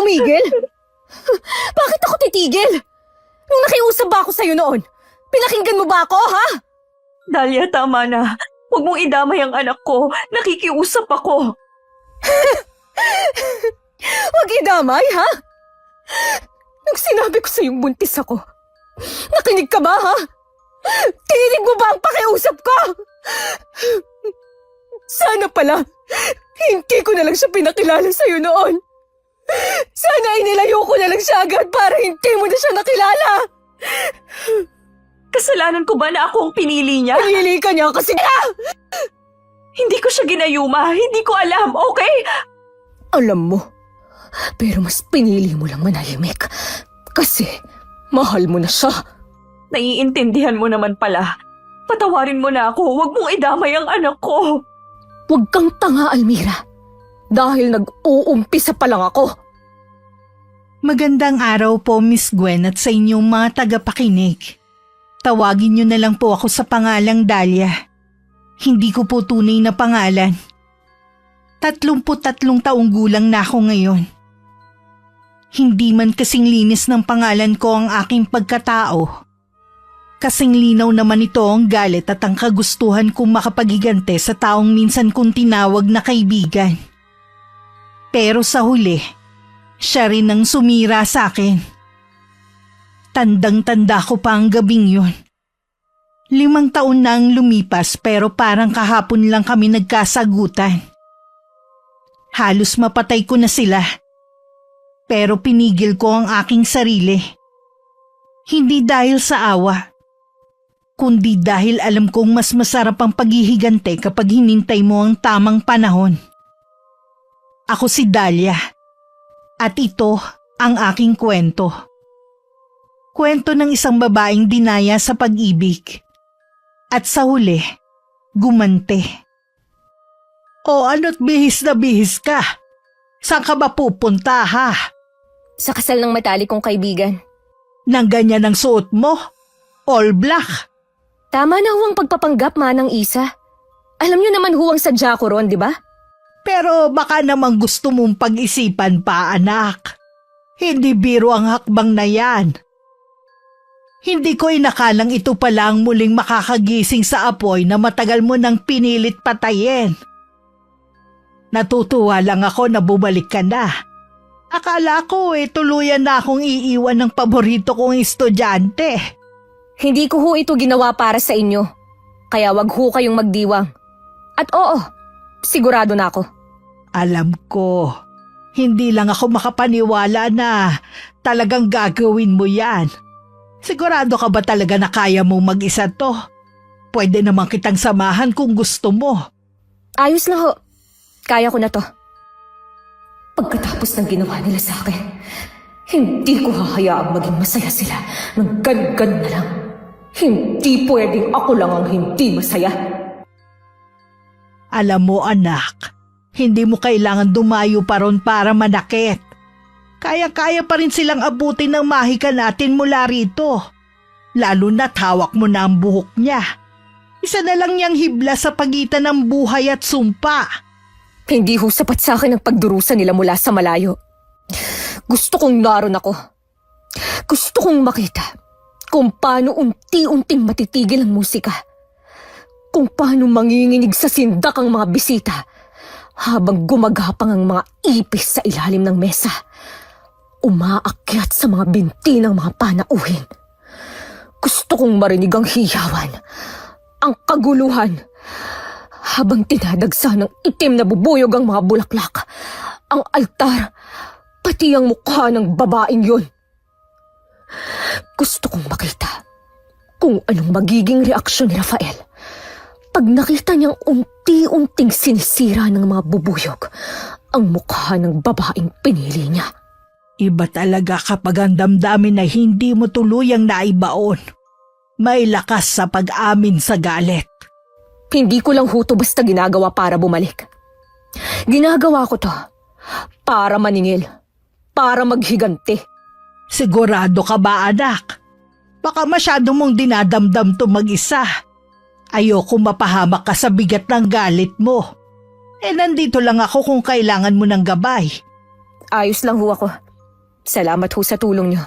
tumigil? Bakit ako titigil? Nung nakiusap ba ako sa'yo noon, pinakinggan mo ba ako, ha? Dahlia, tama na. Huwag mong idamay ang anak ko. Nakikiusap ako. Huwag idamay, ha? Nung sinabi ko sa'yong buntis ako, nakinig ka ba, ha? Tininig mo ba ang pakiusap ko? Sana pala, hindi ko na lang siya pinakilala sa'yo noon. Sana inilayo ko na lang siya agad para hindi mo na siya nakilala. Kasalanan ko ba na ako ang pinili niya? Pinili ka niya kasi Hindi ko siya ginayuma. Hindi ko alam, okay? alam mo, pero mas pinili mo lang manahimik kasi mahal mo na siya. Naiintindihan mo naman pala. Patawarin mo na ako. Huwag mong idamay ang anak ko. Huwag kang tanga, Almira. Dahil nag-uumpisa pa lang ako. Magandang araw po, Miss Gwen, at sa inyong mga tagapakinig. Tawagin niyo na lang po ako sa pangalang Dahlia. Hindi ko po tunay na pangalan. 33 taong gulang na ako ngayon. Hindi man kasing linis ng pangalan ko ang aking pagkatao. Kasing linaw naman ito ang galit at ang kagustuhan kong makapagigante sa taong minsan kong tinawag na kaibigan. Pero sa huli, siya rin ang sumira sa akin. Tandang-tanda ko pa ang gabing yun. 5 taon na ang lumipas pero parang kahapon lang kami nagkasagutan. Halos mapatay ko na sila. Pero pinigil ko ang aking sarili. Hindi dahil sa awa, kundi dahil alam kong mas masarap ang paghihigante kapag hinintay mo ang tamang panahon. Ako si Dahlia, at ito ang aking kwento. Kwento ng isang babaeng dinaya sa pag-ibig, at sa huli, gumante. O ano't bihis na bihis ka? Saan ka ba pupunta, ha? Sa kasal ng matalik kong kaibigan. Nang ganyan ang suot mo? All black? Tama na huwang pagpapanggap, Manang Isa. Alam niyo naman huwang sadya ko ron, di ba? Pero baka namang gusto mong pag-isipan pa, anak. Hindi biro ang hakbang na yan. Hindi ko inakalang ito pala ang muling makakagising sa apoy na matagal mo nang pinilit patayin. Natutuwa lang ako na bumalik ka na. Akala ko tuluyan na akong iiwan ng paborito kong estudyante. Hindi ko ho ito ginawa para sa inyo. Kaya wag ho kayong magdiwang. At oo, sigurado na ako. Alam ko, hindi lang ako makapaniwala na talagang gagawin mo yan. Sigurado ka ba talaga na kaya mong mag-isa to? Pwede naman kitang samahan kung gusto mo. Ayos na ho. Kaya ko na to. Pagkatapos ng ginawa nila sa akin, hindi ko hahayaang maging masaya sila ng gan-gan na lang. Hindi pwedeng ako lang ang hindi masaya. Alam mo anak, hindi mo kailangan dumayo pa ron para manakit. Kaya-kaya pa rin silang abutin ng mahika natin mula rito. Lalo na't hawak mo na ang buhok niya. Isa na lang niyang hibla sa pagitan ng buhay at sumpa. Hindi ho sapat sa akin ang pagdurusa nila mula sa malayo. Gusto kong naroon ako. Gusto kong makita kung paano unti-unting matitigil ang musika. Kung paano manginginig sa sindak ang mga bisita habang gumagapang ang mga ipis sa ilalim ng mesa. Umaakyat sa mga binti ng mga panauhin. Gusto kong marinig ang hiyawan, ang kaguluhan, habang tinadagsa ng itim na bubuyog ang mga bulaklak, ang altar, pati ang mukha ng babaeng yun. Gusto kong makita kung anong magiging reaksyon ni Rafael pag nakita niyang unti-unting sinisira ng mga bubuyog ang mukha ng babaeng pinili niya. Iba talaga kapag ang damdamin na hindi mo tuluyang naibaon. May lakas sa pag-amin sa galit. Hindi ko lang huto basta ginagawa para bumalik. Ginagawa ko to para maningil, para maghiganti. Sigurado ka ba anak? Baka masyado mong dinadamdam to mag-isa. Ayoko mapahamak ka sa bigat ng galit mo. Nandito lang ako kung kailangan mo ng gabay. Ayos lang ho ako. Salamat ho sa tulong niyo.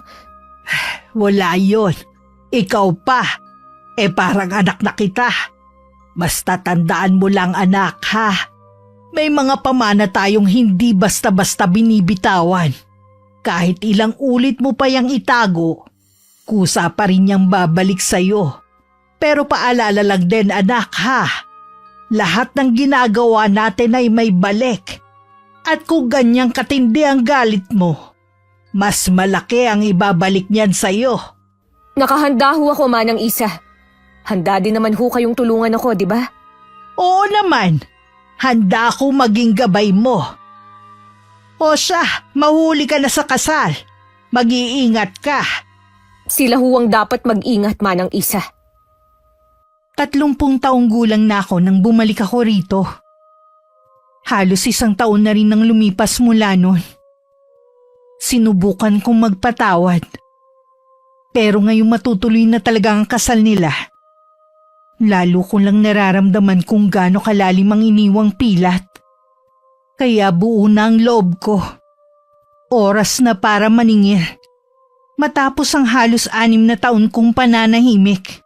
Wala yon. Ikaw pa. Parang anak na kita. Basta tandaan mo lang anak ha. May mga pamana tayong hindi basta-basta binibitawan. Kahit ilang ulit mo pa yang itago, kusa pa rin niyang babalik sa'yo. Pero paalala lang din anak ha. Lahat ng ginagawa natin ay may balik. At kung ganyang katindi ang galit mo, mas malaki ang ibabalik niyan sa'yo. Nakahanda ho ako, Manang Isa. Handa din naman ho kayong tulungan ako, di ba? Oo naman, handa ako maging gabay mo. O siya, mahuli ka na sa kasal. Mag-iingat ka. Sila ho ang dapat mag-ingat, Manang Isa. 30 taong gulang na ako nang bumalik ako rito. Halos 1 taon na rin nang lumipas mula nun. Sinubukan kong magpatawad. Pero ngayong matutuloy na talaga ang kasal nila, lalo ko lang nararamdaman kung gaano kalalim ang iniwang pilat. Kaya buo na ang loob ko. Oras na para maningil. Matapos ang halos 6 na taon kong pananahimik.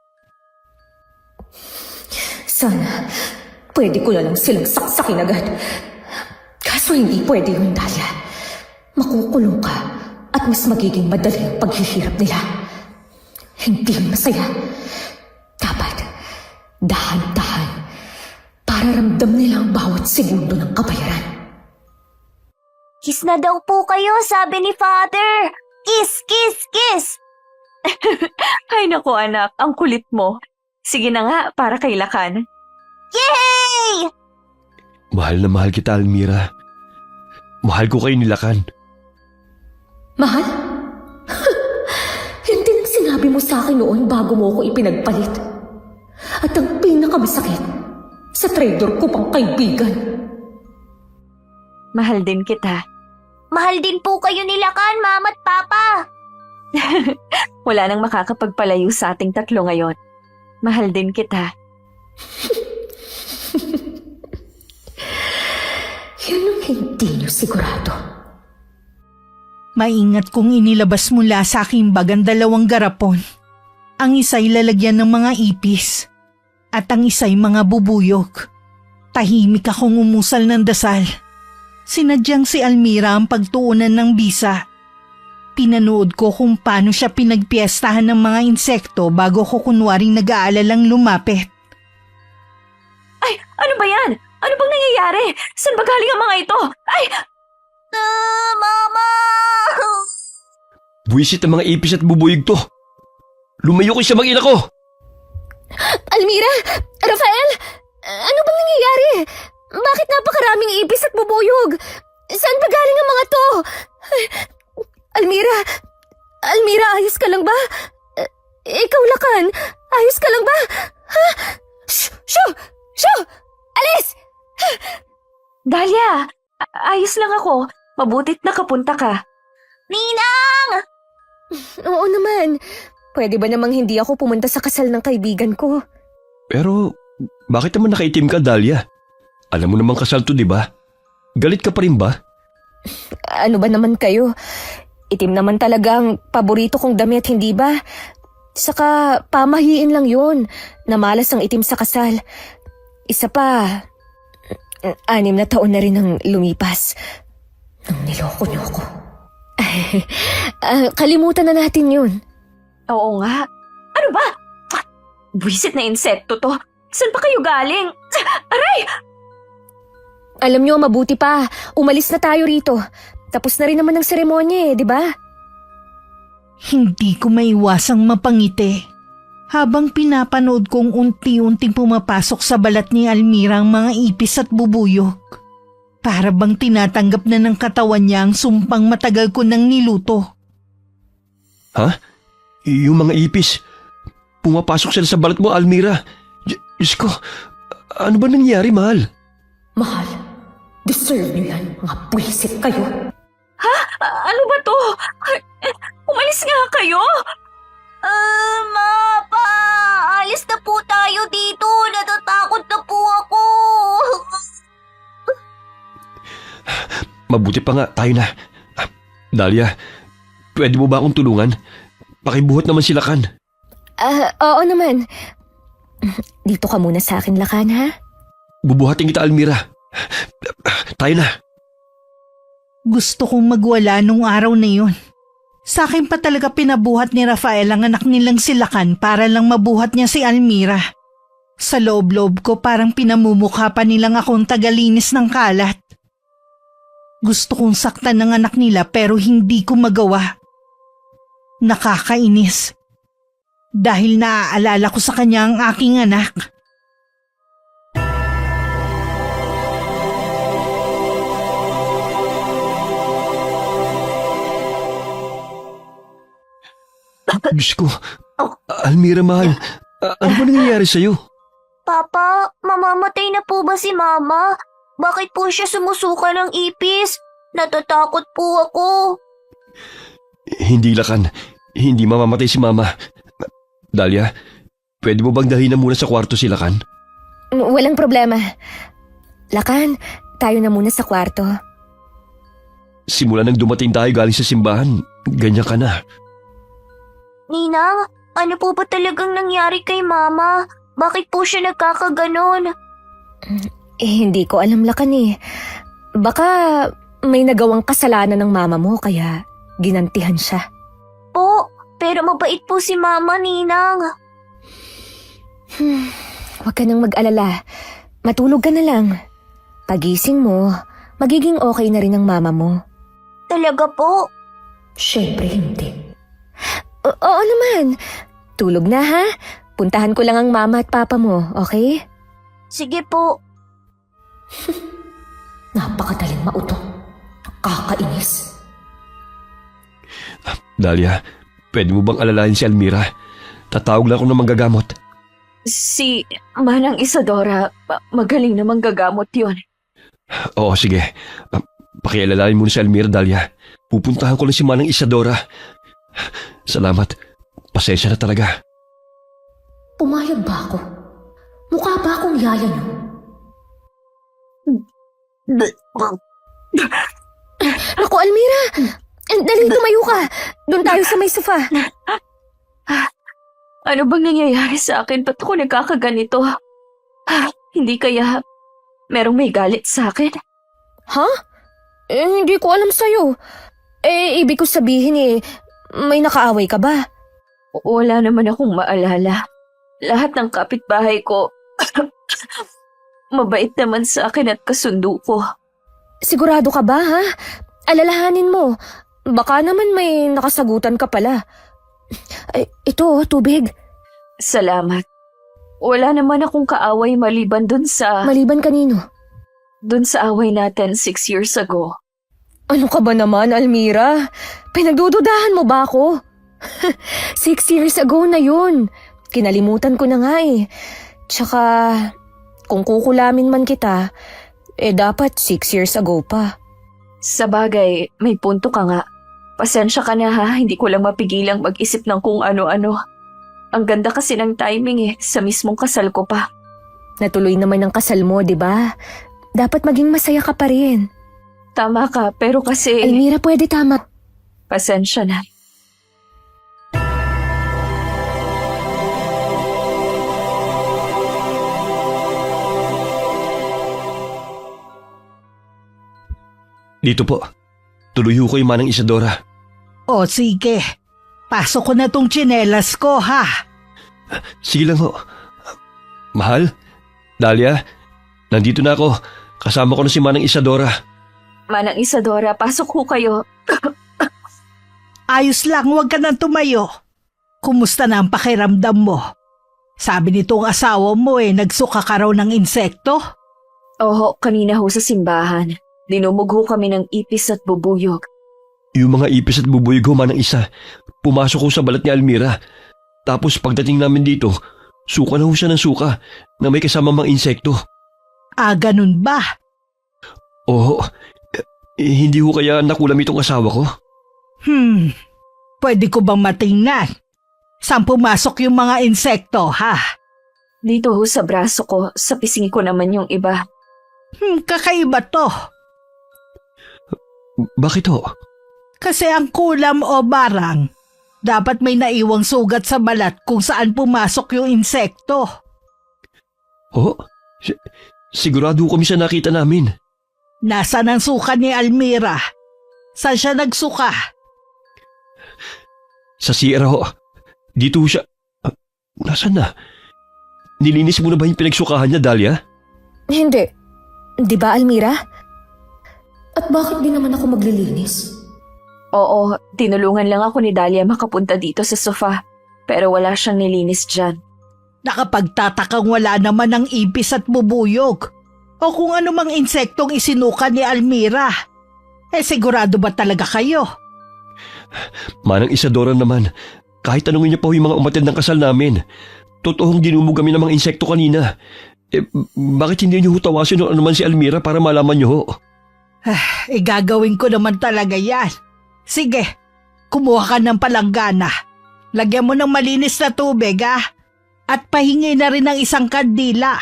Sana, pwede ko na lang silang saksakin agad. Kaso hindi pwede yun, Dahlia. Makukulong ka at mas magiging madali ang paghihirap nila. Hindi yun masaya. Dapat, dahan-dahan, para ramdam nila ang bawat segundo ng kabayaran. Kiss na daw po kayo, sabi ni Father. Kiss, kiss, kiss! Ay naku anak, ang kulit mo. Sige na nga, para kay Lakan. Yay! Mahal na mahal kita, Almira. Mahal ko kayo ni Lakan. Mahal? Yan din ang sinabi mo sa akin noon bago mo ako ipinagpalit. At ang pinakamasakit, sa trader ko pang kaibigan. Mahal din kita. Mahal din po kayo ni Lakan, Mama at Papa. Wala nang makakapagpalayo sa ating tatlo ngayon. Mahal din kita. Yan ang hindi niyo sigurado. Maingat kong inilabas mula sa aking bag ang 2 garapon. Ang isa'y lalagyan ng mga ipis at ang isa'y mga bubuyog. Tahimik akong umusal ng dasal. Sinadyang si Almira ang pagtuunan ng bisa. Pinanood ko kung paano siya pinagpiestahan ng mga insekto bago ko kunwaring nag-aalalang lumapit. Ay, ano ba yan? Ano bang nangyayari? Saan ba galing ang mga ito? Ay! Mama! Buwisit ang mga ipis at bubuyog to. Lumayo ko sa mag-ina ko. Almira! Rafael! Ano bang nangyayari? Bakit napakaraming ipis at bubuyog? Saan ba galing ang mga to? Almira! Almira, ayos ka lang ba? Ikaw, Lakan, ayos ka lang ba? Ha? Shoo! Shoo! Alis! Dahlia! Ayos lang ako. Mabutit nakapunta ka. Ninang! Oo naman. Pwede ba namang hindi ako pumunta sa kasal ng kaibigan ko? Pero, bakit naman nakaitim ka, Dahlia? Alam mo namang kasal to, di ba? Galit ka pa rin ba? Ano ba naman kayo? Itim naman talaga ang paborito kong damit, hindi ba? Saka pamahiin lang yun. Namalas ang itim sa kasal. Isa pa, 6 na taon na rin ang lumipas. Nang niloko niyo ako. Kalimutan na natin yun. Oo nga. Ano ba? Buwisit na insekto to. Saan pa kayo galing? Aray! Alam niyo, mabuti pa. Umalis na tayo rito. Tapos na rin naman ang seremonya di ba? Hindi ko maiwasang mapangiti habang pinapanood kong unti-unting pumapasok sa balat ni Almira ang mga ipis at bubuyog. Para bang tinatanggap na ng katawan niya ang sumpang matagal ko nang niluto. Ha? Yung mga ipis, pumapasok sila sa balat mo, Almira. Diyos ko, ano ba nangyari, mahal? Mahal, deserve niyo yan, mga buwisit kayo. Ano ba to? Umalis nga kayo! Mapa! Alis na po tayo dito. Natatakot na po ako. Mabuti pa nga, tayo na. Dahlia, pwede mo ba akong tulungan? Pakibuhat naman si Lakan. Oo naman. Dito ka muna sa akin, Lakan, ha? Bubuhatin kita, Almira. Tayo na. Gusto kong magwala nung araw na yun. Sa akin pa talaga pinabuhat ni Rafael ang anak nilang si Lakan para lang mabuhat niya si Almira. Sa loob-loob ko parang pinamumukha pa nilang akong tagalinis ng kalat. Gusto kong saktan ng anak nila pero hindi ko magawa. Nakakainis. Dahil naaalala ko sa kanya ang aking anak. Diyos ko. Almira, mahal. Ano ba nangyayari sa'yo? Papa, mamamatay na po ba si Mama? Bakit po siya sumusuka ng ipis? Natatakot po ako. Hindi, Lakan. Hindi mamamatay si Mama. Dahlia, pwede mo bang dalhin na muna sa kwarto si Lakan? Walang problema. Lakan, tayo na muna sa kwarto. Simula nang dumating tayo galing sa simbahan, ganyan ka na. Ninang, ano po ba talagang nangyari kay Mama? Bakit po siya nagkakaganon? Hindi ko alam, Lakan eh. Baka may nagawang kasalanan ng mama mo kaya ginantihan siya. Po, pero mabait po si Mama, Ninang. Huwag ka nang mag-alala. Matulog ka na lang. Pagising mo, magiging okay na rin ang mama mo. Talaga po? Siyempre hindi. Oo naman. Tulog na ha? Puntahan ko lang ang mama at papa mo, okay? Sige po. Napakadaling mautong. Kakainis. Dahlia, pwede mo bang alalahin si Almira? Tatawag lang ako ng manggagamot. Si Manang Isadora, magaling namang gagamot yun. Oo, sige. Pakialalahin mo na si Almira, Dahlia. Pupuntahan ko lang si Manang Isadora. Salamat. Pasensya na talaga. Pumayag ba ako? Mukha ba akong yaya niyo? Ako, Almira! Dali, tumayo ka! Doon tayo sa may sofa. Ano bang nangyayari sa akin? Ba't ako nagkakaganito? Hindi kaya merong may galit sa akin? Ha? Hindi ko alam sa'yo. Ibig ko sabihin may nakaaway ka ba? Wala naman akong maalala. Lahat ng kapitbahay ko, mabait naman sa akin at kasundo ko. Sigurado ka ba, ha? Alalahanin mo. Baka naman may nakasagutan ka pala. Ito, tubig. Salamat. Wala naman akong kaaway maliban dun sa... Maliban kanino? Dun sa away natin 6 years ago. Ano ka ba naman, Almira? Pinagdududahan mo ba ako? 6 years ago na yun. Kinalimutan ko na nga eh. Tsaka, kung kukulamin man kita, dapat 6 years ago pa. Sa bagay, may punto ka nga. Pasensya ka na ha, hindi ko lang mapigilang mag-isip ng kung ano-ano. Ang ganda kasi ng timing sa mismong kasal ko pa. Natuloy naman ang kasal mo, di ba? Dapat maging masaya ka pa rin. Tama ka, pero kasi... Almira, pwede tama. Pasensya na. Dito po. Tuloy ko yung Manang Isadora. O sige, pasok ko na tong tsinelas ko ha. Sige lang ho. Mahal? Dahlia? Nandito na ako. Kasama ko na si Manang Isadora. Manang Isadora, pasok ho kayo. Ayos lang, huwag ka nang tumayo. Kumusta na ang pakiramdam mo? Sabi nitong asawa mo nagsuka ka raw ng insekto? Oo, kanina ho sa simbahan. Dinumog ho kami ng ipis at bubuyog. Yung mga ipis at bubuyog ho, Manang Isa, pumasok ko sa balat ni Almira. Tapos pagdating namin dito, suka na ho siya ng suka na may kasama mga insekto. Ah, ganun ba? Oo. Hindi ho kaya nakulam itong asawa ko? Pwede ko bang matingnan? Saan pumasok yung mga insekto, ha? Dito ho sa braso ko, sa pising ko naman yung iba. Kakaiba to. Bakit ho? Kasi ang kulam o barang, dapat may naiwang sugat sa balat kung saan pumasok yung insekto. Oh, sigurado kami sa nakita namin. Nasaan ang suka ni Almira? Saan siya nagsuka? Sa sierra ho. Dito ho siya. Nasaan na? Nilinis mo na ba yung pinagsukahan niya, Dahlia? Hindi. Di ba, Almira? At bakit di naman ako maglilinis? Oo, tinulungan lang ako ni Dahlia makapunta dito sa sofa. Pero wala siyang nilinis dyan. Nakapagtatakang wala naman ng ipis at bubuyog. O kung ano mang insektong isinuka ni Almira. Sigurado ba talaga kayo? Manang Isadora naman, kahit tanungin niyo pa ho yung mga umattend ng kasal namin. Totoong dinumog kami ng mga insekto kanina. Bakit hindi niyo ho tawasin o anuman si Almira para malaman niyo ho? Gagawin ko naman talaga yan. Sige, kumuha ka ng palanggana. Lagyan mo ng malinis na tubig at pahingi na rin ng isang kandila.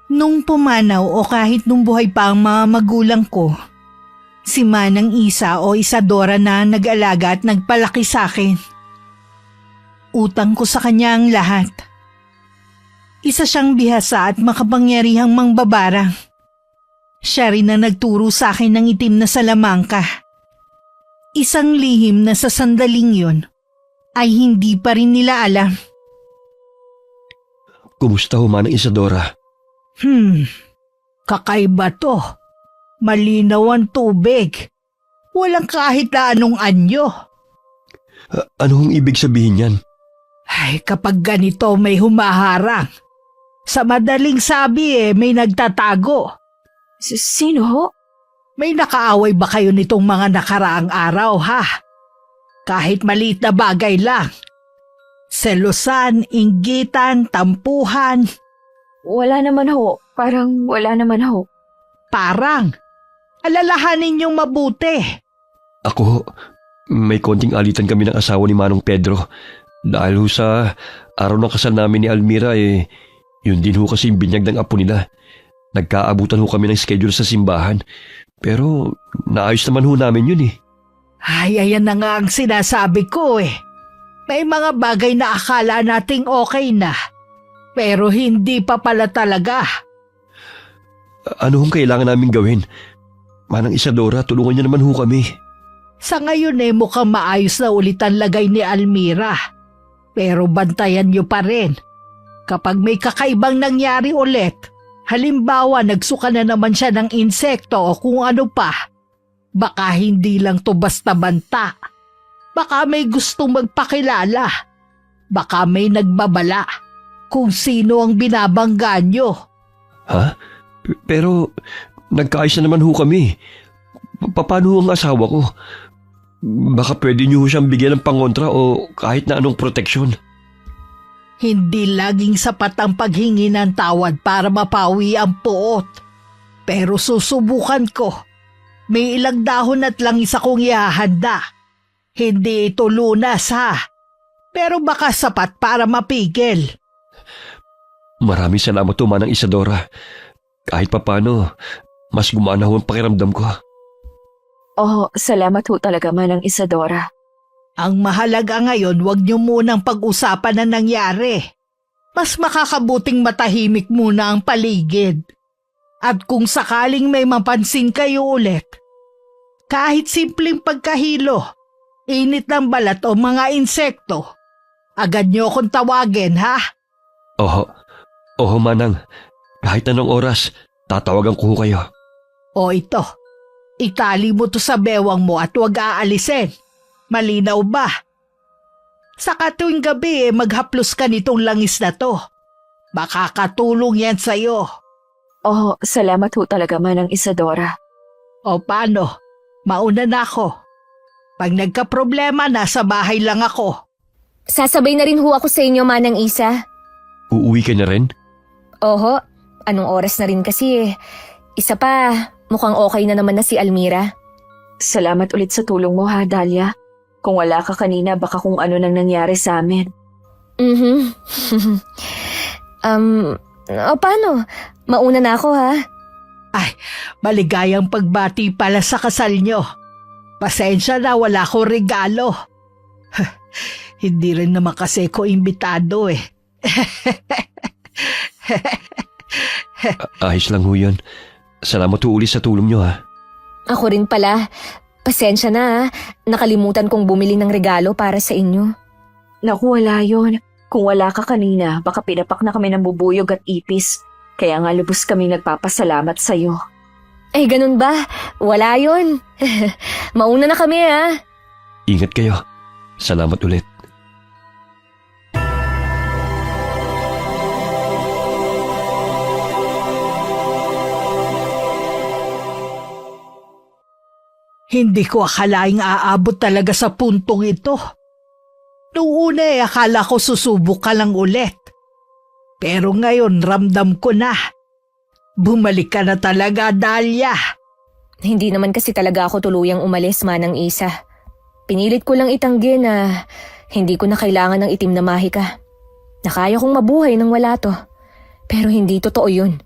Nung pumanaw o kahit nung buhay pa ang mga magulang ko, si Manang Isa o Isadora na nag-alaga at nagpalaki sa akin. Utang ko sa kanya ang lahat. Isa siyang bihasa at makapangyarihang mangbabarang. Siya rin na nagturo sa akin ng itim na salamangka. Isang lihim na sa sandaling yun ay hindi pa rin nila alam. Kumusta ho, Manang Isadora? Kakaiba to. Malinaw ang tubig. Walang kahit na anong anyo. Ano hong ibig sabihin yan? Ay, kapag ganito may humaharang. Sa madaling sabi may nagtatago. Sino ho? May nakaaway ba kayo nitong mga nakaraang araw, ha? Kahit maliit na bagay lang. Selosan, inggitan, tampuhan. Wala naman ho. Parang wala naman ho. Parang. Alalahanin niyong mabuti. Ako, may konting alitan kami ng asawa ni Manong Pedro. Dahil ho sa araw ng kasal namin ni Almira yun din ho kasi yung binyag ng apo nila. Nagkaabutan ho kami ng schedule sa simbahan. Pero naayos naman ho namin yun Ay, ayan na nga ang sinasabi ko May mga bagay na akala nating okay na. Pero hindi pa pala talaga. Ano hong kailangan namin gawin? Manang Isadora, tulungan niyo naman ho kami. Sa ngayon mukhang maayos na ulit ang lagay ni Almira. Pero bantayan niyo pa rin. Kapag may kakaibang nangyari ulit, halimbawa nagsuka na naman siya ng insekto o kung ano pa, baka hindi lang to basta banta. Baka may gustong magpakilala. Baka may nagbabala kung sino ang binabangga niyo. Ha? Pero nagkaayos na naman ho kami. Paano ho ang asawa ko? Baka pwede niyo ho siyang bigyan ng pangontra o kahit na anong proteksyon. Hindi laging sapat ang paghingi ng tawad para mapawi ang puot. Pero susubukan ko. May ilang dahon at langis akong ihahanda. Hindi ito lunas Pero baka sapat para mapigil. Maraming salamat ho, Manang Isadora. Kahit papano, mas gumana ho ang pakiramdam ko. Salamat ho talaga, Manang Isadora. Ang mahalaga ngayon, huwag niyo munang pag-usapan na nangyari. Mas makakabuting matahimik muna ang paligid. At kung sakaling may mapansin kayo ulit, kahit simpleng pagkahilo, init ng balat o mga insekto, agad niyo akong tawagin, ha? Oho, Manang. Kahit anong oras, tatawagan ko ho kayo. O ito, itali mo to sa bewang mo at huwag aalisin. Malinaw ba? Saka tuwing gabi maghaplos ka nitong langis na to. Makakatulong yan sa'yo. Salamat ho talaga, Manang Isadora. O paano? Mauna na ako. Pag nagka-problema, nasa bahay lang ako. Sasabay na rin ho ako sa inyo, Manang Isa. Uuwi ka na rin? Oho, anong oras na rin kasi Isa pa, mukhang okay na naman na si Almira. Salamat ulit sa tulong mo, ha, Dahlia. Kung wala ka kanina, baka kung ano nang nangyari sa amin. Paano? Mauna na ako, ha? Ay, maligayang pagbati pala sa kasal nyo. Pasensya na, wala ko regalo. Hindi rin naman kasi ko imbitado eh. Ayos lang ho yun. Salamat ho ulit sa tulong nyo ha. Ako rin pala. Pasensya na, nakalimutan kong bumili ng regalo para sa inyo. Naku, wala yun. Kung wala ka kanina, baka pinapak na kami ng bubuyog at ipis. Kaya nga lubos kami nagpapasalamat sa'yo. Ay, ganun ba? Wala yun. Mauna na kami ha. Ingat kayo. Salamat ulit. Hindi ko akalaing aabot talaga sa puntong ito. Noong una akala ko susubok ka lang ulit. Pero ngayon ramdam ko na. Bumalik ka na talaga, Dahlia. Hindi naman kasi talaga ako tuluyang umalis, Manang Isa. Pinilit ko lang itanggi na hindi ko na kailangan ng itim na mahika. Na kaya kong mabuhay nang wala to. Pero hindi totoo yun.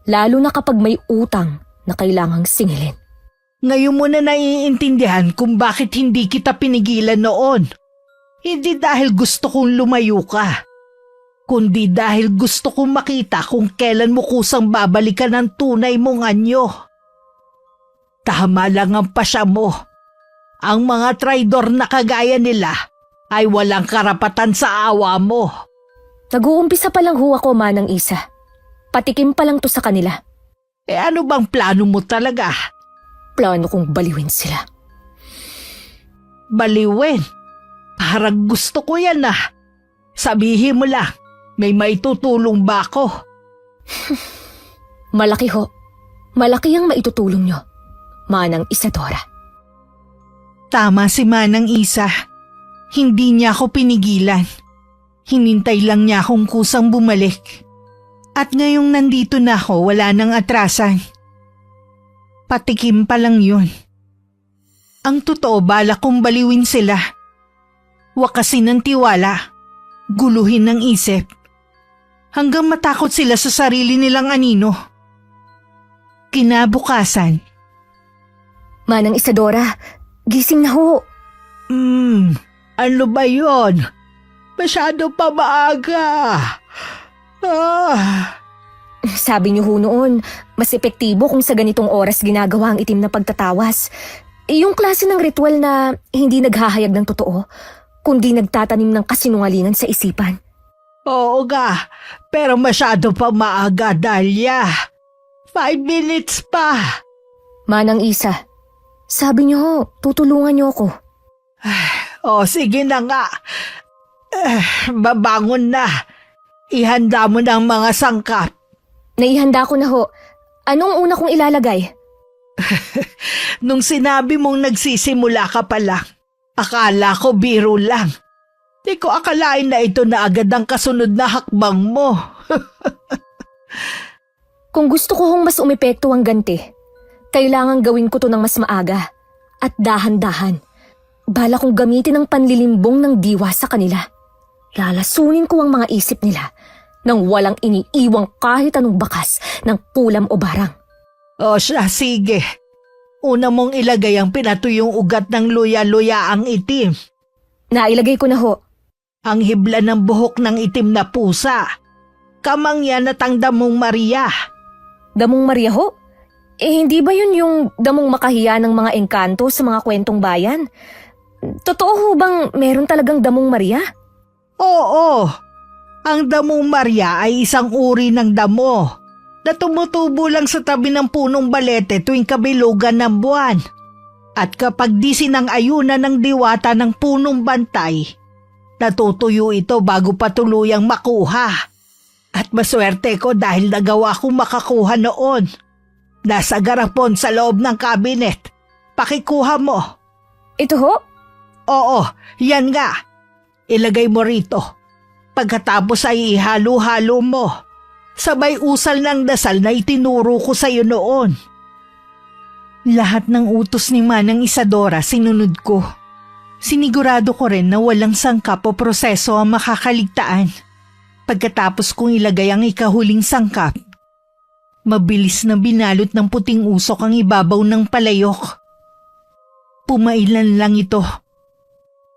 Lalo na kapag may utang na kailangang singilin. Ngayon mo na naiintindihan kung bakit hindi kita pinigilan noon. Hindi dahil gusto kong lumayo ka, kundi dahil gusto kong makita kung kailan mo kusang babalikan ang tunay mong anyo. Tama lang ang pasya mo. Ang mga traidor na kagaya nila ay walang karapatan sa awa mo. Nag-uumpisa pa lang ho ako, Manang Isa. Patikim pa lang to sa kanila. Ano bang plano mo talaga? Plano kong baliwin sila. Baliwin? Parang gusto ko yan ah. Sabihin mo lang, may maitutulong ba ako? Malaki ho. Malaki ang maitutulong nyo, Manang Isadora. Tama si Manang Isa. Hindi niya ako pinigilan. Hinintay lang niya akong kusang bumalik. At ngayong nandito na ako, wala nang atrasan. Patikim pa lang yun. Ang totoo, balak kong baliwin sila. Wakasin ng tiwala. Guluhin ng isip. Hanggang matakot sila sa sarili nilang anino. Kinabukasan. Manang Isadora, gising na ho. Ano ba yon? Masyado pa maaga. Sabi niyo ho noon, mas epektibo kung sa ganitong oras ginagawa ang itim na pagtatawas. Yung klase ng ritual na hindi naghahayag ng totoo, kundi nagtatanim ng kasinungalingan sa isipan. Oo nga, pero masyado pa maaga, Dahlia. 5 minutes pa. Manang Isa, sabi niyo ho, tutulungan niyo ako. Sige na nga. Babangon na. Ihanda mo na ang mga sangkap. Naihanda ko na ho. Anong una kong ilalagay? Nung sinabi mong nagsisimula ka pa lang, akala ko biro lang. Di ko akalain na ito na agad ang kasunod na hakbang mo. Kung gusto ko hong mas umepekto ang ganti, kailangan gawin ko to ng mas maaga at dahan-dahan. Bala kong gamitin ang panlilimbong ng diwa sa kanila. Lalasunin ko ang mga isip nila nang walang iniiwang kahit anong bakas ng kulam o barang. Siya, sige. Una mong ilagay ang pinatuyong ugat ng luya-luya ang itim. Nailagay ko na ho. Ang hibla ng buhok ng itim na pusa. Kamangyan at ang damong Maria. Damong Maria ho? Hindi ba yun yung damong makahiya ng mga engkanto sa mga kwentong bayan? Totoo ho bang meron talagang damong Maria? Oo. Ang damong Maria ay isang uri ng damo na tumutubo lang sa tabi ng punong balete tuwing kabilugan ng buwan. At kapag di sinang-ayunan ng diwata ng punong bantay, natutuyo ito bago pa tuluyang makuha. At maswerte ko dahil nagawa kong makakuha noon. Nasa garapon sa loob ng kabinet. Pakikuha mo. Ito ho? Oo, yan nga. Ilagay mo rito. Pagkatapos ay ihalo-halo mo. Sabay usal ng dasal na itinuro ko sa iyo noon. Lahat ng utos ni Manang Isadora sinunod ko. Sinigurado ko rin na walang sangkap o proseso ang makakaligtaan. Pagkatapos kong ilagay ang ikahuling sangkap, mabilis na binalot ng puting usok ang ibabaw ng palayok. Pumailan lang ito.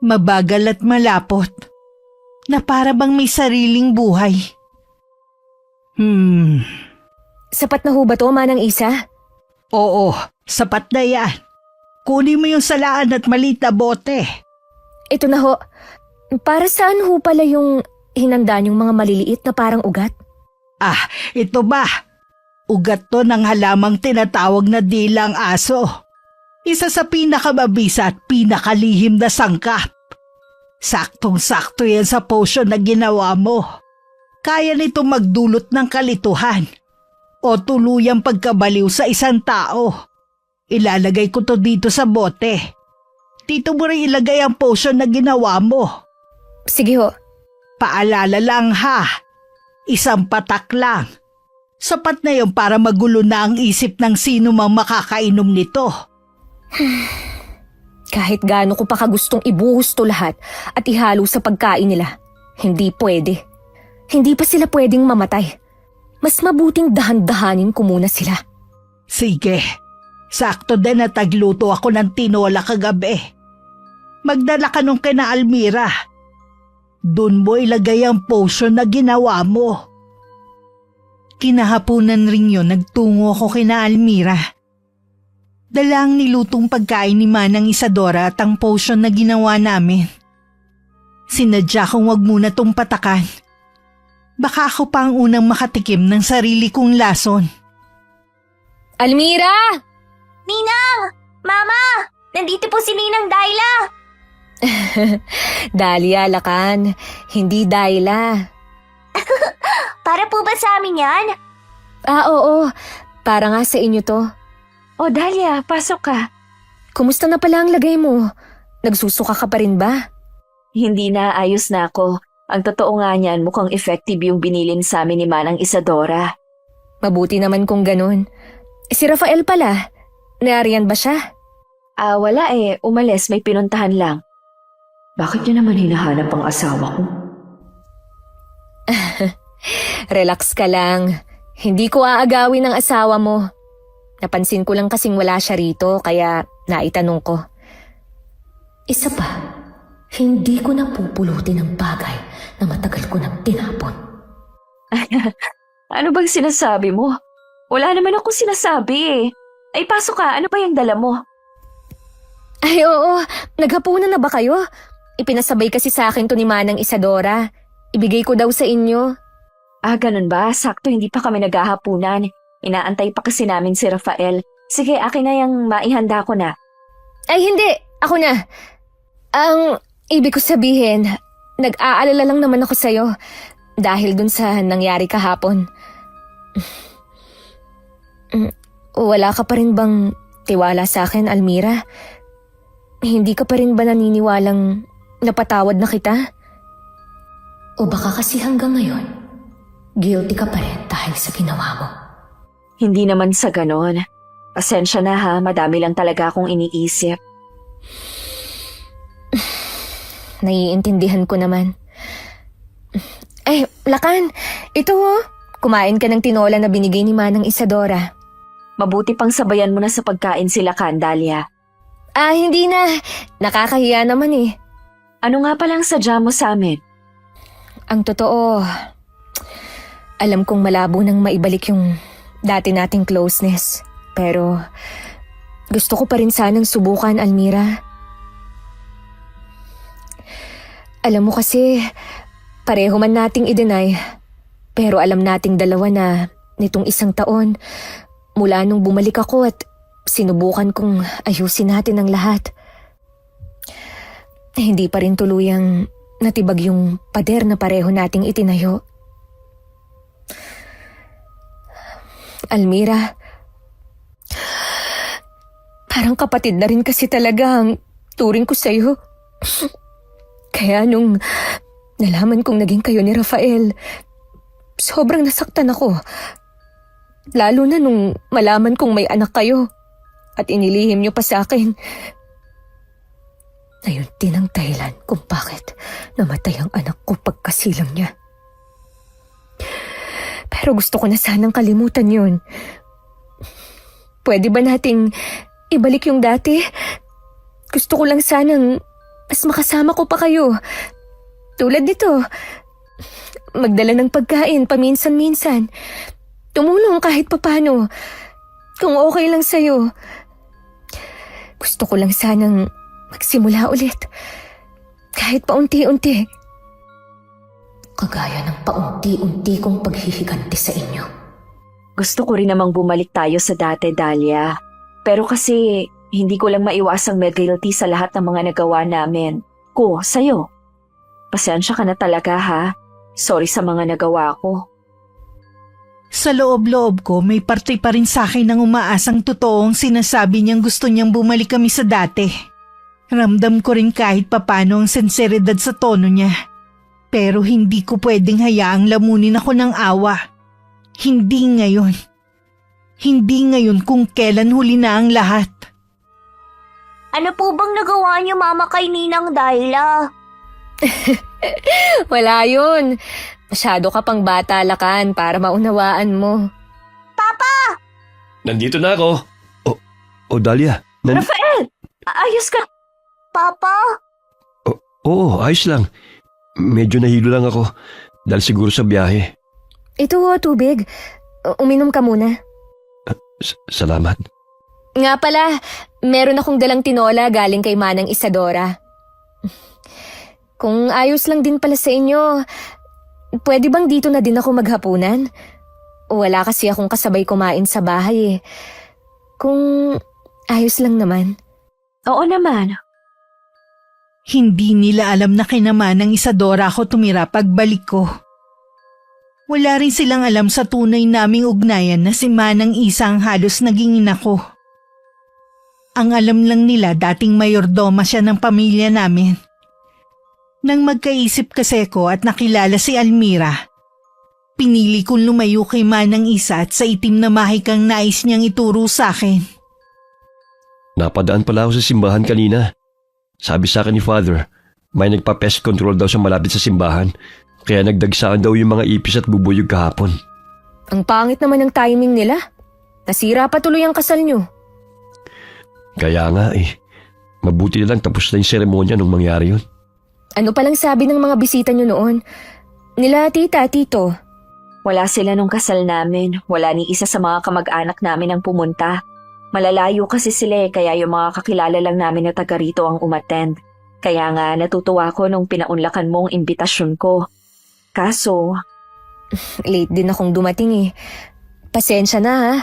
Mabagal at malapot. Na para bang may sariling buhay. Sapat na ho ba to, Manang Isa? Oo, sapat na yan. Kunin mo yung salaan at maliit na bote. Ito na ho. Para saan ho pala yung hinanda niyong mga maliliit na parang ugat? Ito ba? Ugat to ng halamang tinatawag na dilang aso. Isa sa pinakamabisa at pinakalihim na sangkap. Saktong-sakto yan sa potion na ginawa mo. Kaya nito magdulot ng kalituhan o tuluyang pagkabaliw sa isang tao. Ilalagay ko to dito sa bote. Dito mo rin ilagay ang potion na ginawa mo. Sige ho. Paalala lang ha, isang patak lang. Sapat na yun para magulo na ang isip ng sino mang makakainom nito. Kahit gaano ko pa kagustong ibuhos to lahat at ihalo sa pagkain nila, hindi pwede. Hindi pa sila pwedeng mamatay. Mas mabuting dahan-dahanin ko muna sila. Sige, sakto din na tagluto ako ng tinola kagabi. Magdala ka nung kina Almira. Doon mo ilagay ang potion na ginawa mo. Kinahapunan rin yun, nagtungo ako kina Almira. Dala ang nilutong pagkain ni Manang Isadora at ang potion na ginawa namin. Sinadya kong wag muna tong patakan. Baka ako pa ang unang makatikim ng sarili kong lason. Almira! Ninang! Mama! Nandito po si Ninang Dayla! Dahlia, Lakan. Hindi Dayla. Para po ba sa amin yan? Oo. Para nga sa inyo to. O Dahlia, pasok ka. Kumusta na pala ang lagay mo? Nagsusuka ka pa rin ba? Hindi na, ayos na ako. Ang totoo nga niyan, mukhang effective yung binilin sa amin ni Manang Isadora. Mabuti naman kung ganun. Si Rafael pala. Nariyan ba siya? Wala umalis, may pinuntahan lang. Bakit niya naman hinahanap ang asawa ko? Relax ka lang. Hindi ko aagawin ang asawa mo. Napansin ko lang kasing wala siya rito, kaya naitanong ko. Isa pa, hindi ko napupulutin ang bagay na matagal ko nang tinapon. Ano bang sinasabi mo? Wala naman akong sinasabi Ay, pasok ka. Ano pa yung dala mo? Ay, oo. Naghapunan na ba kayo? Ipinasabay kasi sa akin to ni Manang Isadora. Ibigay ko daw sa inyo. Ganun ba? Sakto, hindi pa kami naghahapunan. Inaantay pa kasi namin si Rafael. Sige, akin na yung maihanda ko na. Ay, hindi. Ako na. Ang ibig ko sabihin, nag-aalala lang naman ako sa'yo dahil dun sa nangyari kahapon. Wala ka pa rin bang tiwala sa akin, Almira? Hindi ka pa rin ba naniniwalang napatawad na kita? O baka kasi hanggang ngayon, guilty ka pa rin dahil sa ginawa mo? Hindi naman sa ganon. Pasensya na ha, madami lang talaga akong iniisip. Naiintindihan ko naman. Ay, Lakan, ito kumain ka ng tinola na binigay ni Manang Isadora. Mabuti pang sabayan mo na sa pagkain sila, Dahlia. Hindi na. Nakakahiya naman eh. Ano nga palang sadya mo sa amin? Ang totoo, alam kong malabo nang maibalik yung dati nating closeness. Pero gusto ko pa rin sanang subukan, Almira. Alam mo kasi, pareho man nating i-deny. Pero alam nating dalawa na nitong isang taon, mula nung bumalik ako at sinubukan kong ayusin natin ang lahat. Hindi pa rin tuluyang natibag yung pader na pareho nating itinayo. Almira, parang kapatid na rin kasi talaga ang turing ko sa'yo. Kaya nung nalaman kong naging kayo ni Rafael, sobrang nasaktan ako. Lalo na nung malaman kong may anak kayo at inilihim niyo pa sa akin. Na yun din ang dahilan kung bakit namatay ang anak ko pagkasilang niya. Pero gusto ko na sanang kalimutan yun. Pwede ba nating ibalik yung dati? Gusto ko lang sanang mas makasama ko pa kayo. Tulad nito, magdala ng pagkain paminsan-minsan. Tumulong kahit papano. Kung okay lang sa'yo. Gusto ko lang sanang magsimula ulit. Kahit paunti-unti. Kagaya ng paunti-unti kong paghihiganti sa inyo. Gusto ko rin namang bumalik tayo sa dati, Dahlia. Pero kasi hindi ko lang maiwasang mag-guilty sa lahat ng mga nagawa namin. Ko, sa'yo. Pasensya ka na talaga ha. Sorry sa mga nagawa ko. Sa loob-loob ko, may parte pa rin sa akin ng umaasang totoong sinasabi niyang gusto niyang bumalik kami sa dati. Ramdam ko rin kahit papano ang sinseridad sa tono niya. Pero hindi ko pwedeng hayaang lamunin ako ng awa. Hindi ngayon. Hindi ngayon kung kailan huli na ang lahat. Ano po bang nagawa niyo, Mama, kay Ninang Dahlia? Wala yun. Masyado ka pang bata, Lakan, para maunawaan mo. Nandito na ako. Dahlia. Rafael! Ayos ka! Papa? Oo, ayos lang. Medyo nahilo lang ako. Dahil siguro sa biyahe. Ito, tubig. Uminom ka muna. Salamat. Nga pala, meron akong dalang tinola galing kay Manang Isadora. Kung ayos lang din pala sa inyo, pwede bang dito na din ako maghapunan? Wala kasi akong kasabay kumain sa bahay eh. Kung ayos lang naman. Oo naman. Hindi nila alam na kinaman ng Isadora ako tumira pagbalik ko. Wala rin silang alam sa tunay naming ugnayan na si Manang Isa ang halos naging ina ko. Ang alam lang nila dating mayordoma siya ng pamilya namin. Nang magkaisip kasi ko at nakilala si Almira, pinili kong lumayo kay Manang Isa at sa itim na mahikang nais niyang ituro sa akin. Napadaan pala ako sa simbahan kanina. Sabi sa akin ni Father, may nagpa-pest control daw sa malapit sa simbahan. Kaya nagdagsaan daw yung mga ipis at bubuyog kahapon. Ang pangit naman ng timing nila. Nasira pa tuloy ang kasal nyo. Kaya nga mabuti na lang tapos na yung seremonya nung mangyari yun. Ano palang sabi ng mga bisita nyo noon? Nila tita, tito. Wala sila nung kasal namin. Wala ni isa sa mga kamag-anak namin ang pumunta. Malalayo kasi sila kaya yung mga kakilala lang namin na taga rito ang umattend. Kaya nga natutuwa ko nung pinaunlakan mo ang imbitasyon ko. Kaso, Late din akong dumating eh. Pasensya na ha.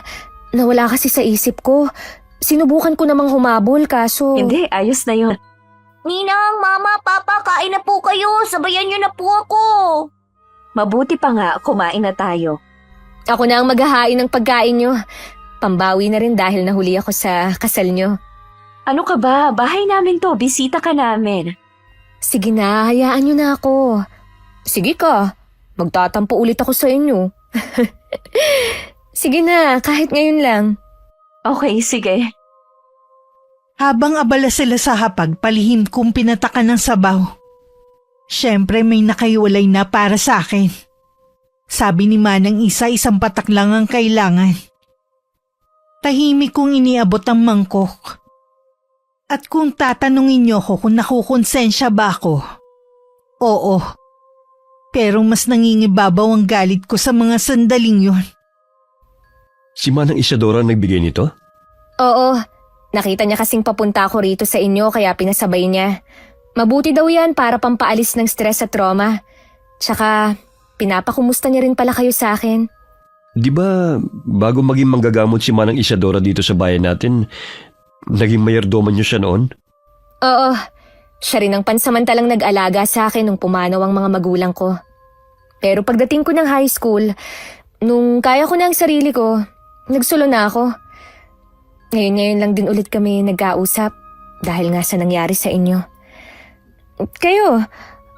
Nawala kasi sa isip ko. Sinubukan ko namang humabol kaso... hindi, ayos na yun. Ninang, Mama, Papa, kain na po kayo. Sabayan niyo na po ako. Mabuti pa nga, kumain na tayo. Ako na ang maghahain ng pagkain nyo. Pambawi na rin dahil nahuli ako sa kasal nyo. Ano ka ba? Bahay namin to, bisita ka namin. Sige na, hayaan nyo na ako. Sige ka, magtatampo ulit ako sa inyo. Sige na, kahit ngayon lang. Okay, sige. Habang abala sila sa hapag, palihim kong pinatakan ng sabaw. Siyempre may nakaiwalay na para sa akin. Sabi ni Manang Isa, isang patak lang ang kailangan. Tahimik kong iniabot ang mangkok. At kung tatanungin niyo ko kung nakukonsensya ba ako, oo. Pero mas nangingibabaw ang galit ko sa mga sandaling yun. Si Manang Isadora nagbigay nito? Oo, nakita niya kasing papunta ako rito sa inyo kaya pinasabay niya. Mabuti daw yan para pampaalis ng stress at trauma. Tsaka, pinapakumusta niya rin pala kayo sa akin. Di ba bago maging manggagamot si Manang Isadora dito sa bayan natin, naging mayardoman niyo siya noon? Oo, siya rin ang pansamantalang nag-alaga sa akin nung pumanaw ang mga magulang ko. Pero pagdating ko ng high school, nung kaya ko na ang sarili ko, nagsulo na ako. Ngayon lang din ulit kami nagkausap dahil nga sa nangyari sa inyo. Kayo,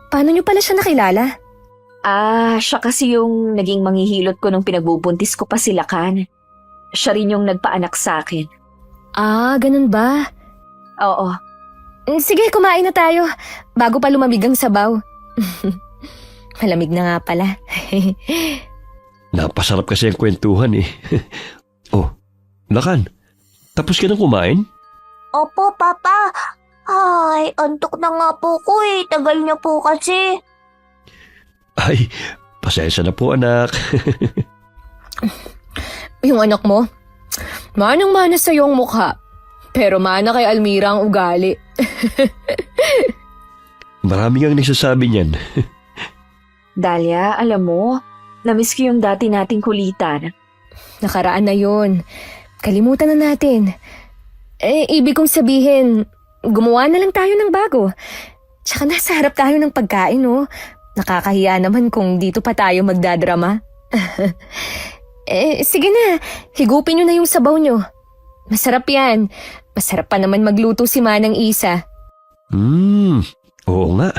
paano niyo pala siya nakilala? Siya kasi yung naging manghihilot ko nung pinagbubuntis ko pa si Lakan. Siya rin yung nagpaanak sa akin. Ganun ba? Oo. Sige, kumain na tayo. Bago pa lumamig ang sabaw. Malamig na nga pala. Napasarap kasi ang kwentuhan Lakan, tapos ka nang kumain? Opo, Papa. Ay, antok na nga po ko eh. Tagal niyo po kasi. Ay, pasensya na po anak. Yung anak mo, manang-mana sa'yo ang mukha. Pero mana kay Almira ang ugali. Maraming ang nagsasabi niyan. Dahlia, alam mo, namiss ko yung dati nating kulitan. Nakaraan na yun. Kalimutan na natin. Ibig kong sabihin, gumawa na lang tayo ng bago. Tsaka nasa harap tayo ng pagkain, no? Nakakahiya naman kung dito pa tayo magdadrama. Sige na, higupin nyo na yung sabaw nyo. Masarap yan. Masarap pa naman magluto si Manang Isa. Oo nga.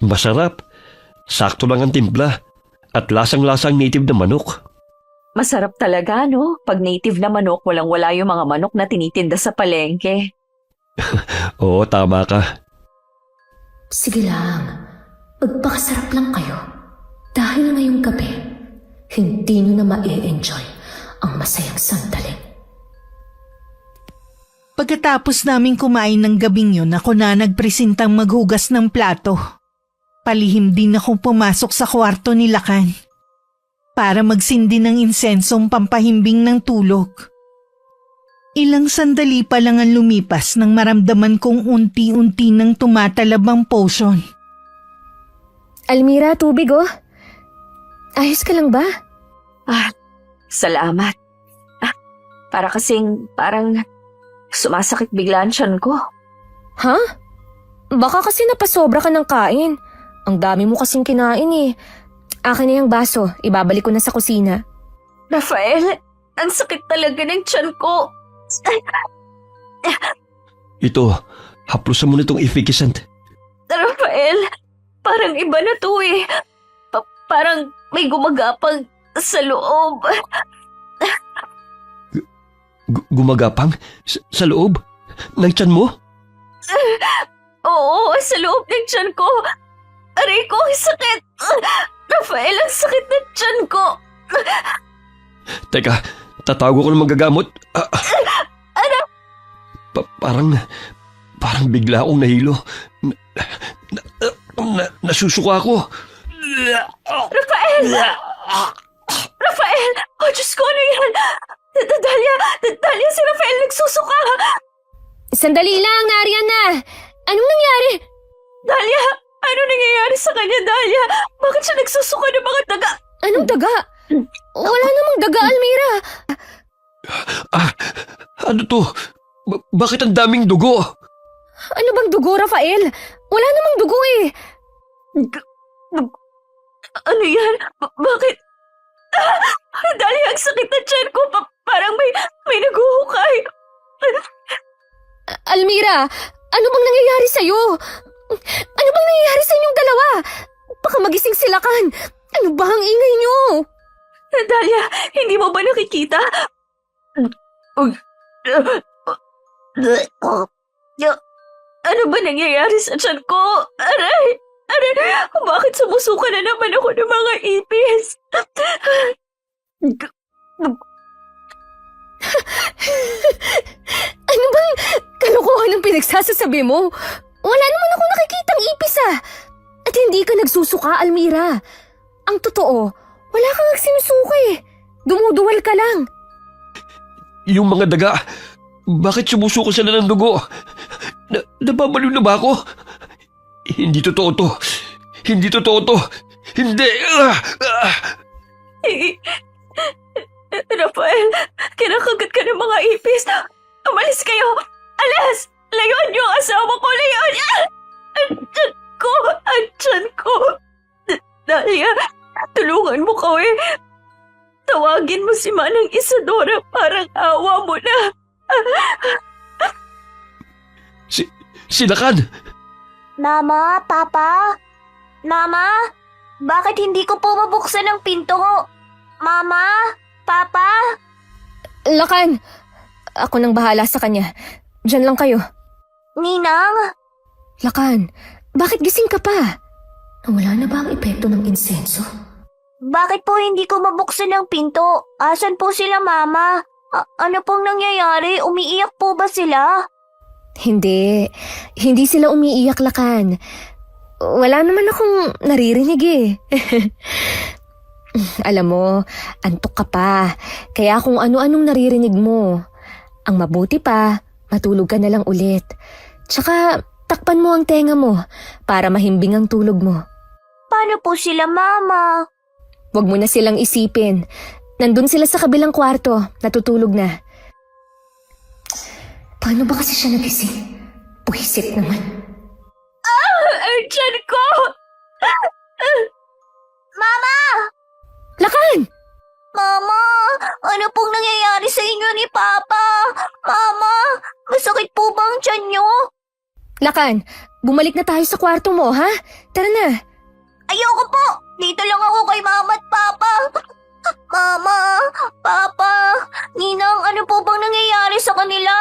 Masarap. Sakto lang ang timpla. At lasang-lasang native na manok. Masarap talaga, no? Pag native na manok, walang-wala yung mga manok na tinitinda sa palengke. Oo, tama ka. Sige lang, magpakasarap lang kayo. Dahil ngayong gabi, hindi nyo na ma-enjoy ang masayang sandali. Pagkatapos namin kumain ng gabing yun, ako na nagpresentang maghugas ng plato. Palihim din akong pumasok sa kwarto ni Lakan para magsindi ng insensong pampahimbing ng tulog. Ilang sandali pa lang ang lumipas nang maramdaman kong unti-unti nang tumatalab ang potion. Almira, tubig oh. Ayos ka lang ba? Salamat. Para kasing parang sumasakit bigla ang tiyan ko. Ha? Baka kasi napasobra ka ng kain. Ang dami mo kasing kinain eh. Akin na yung baso, ibabalik ko na sa kusina. Rafael, ang sakit talaga ng tiyan ko. Ito, haplusan mo na itong efficient. Rafael, parang iba na to eh. Parang may gumagapang sa loob. Gumagapang? Sa loob? Ng tiyan mo? Oo, sa loob ng tiyan ko. Aray ko, ang sakit. Rafael, ang sakit ng tiyan ko. Teka, tatago ko ng magagamot. Ano? Parang bigla akong nahilo. Nasusuka ako. Rafael! Rafael! Oh, Diyos ko, ano yan? Dahlia, si Rafael nagsusuka. Sandali lang, nariyan na. Anong nangyari? Dahlia, ano nangyayari sa kanya, Dahlia? Bakit siya nagsusuka ng mga daga? Anong daga? Wala namang daga, Almira. Ano to? Bakit ang daming dugo? Ano bang dugo, Rafael? Wala namang dugo eh. Ano yan? Bakit? Dahlia, ang sakit na tiyan ko. Parang may naguhukay. Almira, ano bang nangyayari sa'yo? Ano bang nangyayari sa inyong dalawa? Baka magising sila kan. Ano ba ang ingay nyo? Dahlia, hindi mo ba nakikita? Ano ba nangyayari sa tiyan ko? Aray! Bakit sumusuka na naman ako ng mga ipis? Ano bang kalokohan ang pinagsasasabi mo? Wala naman akong nakikitang ipis ah. At hindi ka nagsusuka, Almira. Ang totoo, wala kang sinusuka eh. Dumuduwal ka lang. Yung mga daga, bakit sumusuko sila ng dugo? Nababaliw na ba ako? Hindi totoo to. Hindi totoo to. Hindi. Rafael, kinakagat ka ng mga ipis. Umalis kayo. Alas! Layuan niyo ang asawa ko. Layuan niyo. Ang tiyan ko. Dahlia, tulungan mo ko eh. Tawagin mo si Manang Isadora, parang awa mo na. Silakan! Mama, Papa? Mama? Bakit hindi ko po mabuksan ang pinto? Mama? Papa? Lakan, ako nang bahala sa kanya. Diyan lang kayo. Ninang? Lakan, bakit gising ka pa? Wala na ba ang epekto ng insenso? Bakit po hindi ko mabuksan ang pinto? Asan po sila, Mama? Ano pong nangyayari? Umiiyak po ba sila? Hindi sila umiiyak, Lakan. Wala naman akong naririnig eh. Alam mo, antok ka pa. Kaya kung ano-anong naririnig mo, ang mabuti pa, matulog ka na lang ulit. Tsaka, takpan mo ang tenga mo para mahimbing ang tulog mo. Paano po sila, Mama? Huwag mo na silang isipin. Nandun sila sa kabilang kwarto, natutulog na. Paano ba kasi siya nagising? Puhisit naman. Tiyan ko! Mama! Lakan! Mama! Ano pong nangyayari sa inyo ni Papa? Mama! Masakit po ba ang tiyan nyo? Lakan, bumalik na tayo sa kwarto mo, ha? Tara na. Ayoko po! Dito lang ako kay Mama at Papa! Mama! Papa! Ninang, ano po bang nangyayari sa kanila?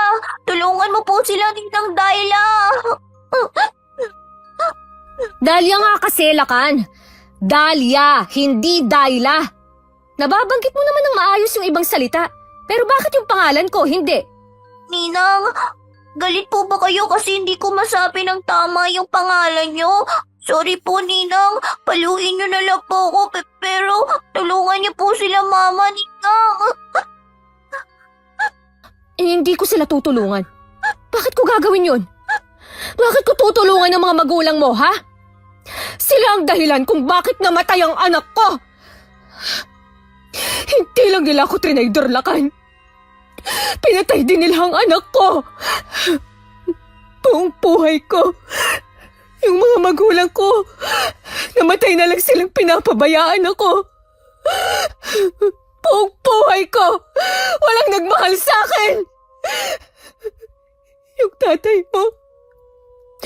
Tulungan mo po sila, Ninang Dayla! Dahlia nga kasi, Lakan. Dahlia, hindi Dayla. Nababanggit mo naman ng maayos yung ibang salita. Pero bakit yung pangalan ko, hindi? Ninang, galit po ba kayo kasi hindi ko masabi ng tama yung pangalan nyo? Sorry po, Ninang. Paluin nyo na lang po ako, pero tulungan niyo po sila, Mama, Ninang. Hindi ko sila tutulungan. Bakit ko gagawin yun? Bakit ko tutulungan ang mga magulang mo, ha? Sila ang dahilan kung bakit namatay ang anak ko. Hindi lang nila ako trinaydor, Lakan. Pinatay din nila ang anak ko. Buong buhay ko. Yung mga magulang ko, namatay na lang silang pinapabayaan ako. Buong buhay ko, walang nagmahal sa akin. Yung tatay mo,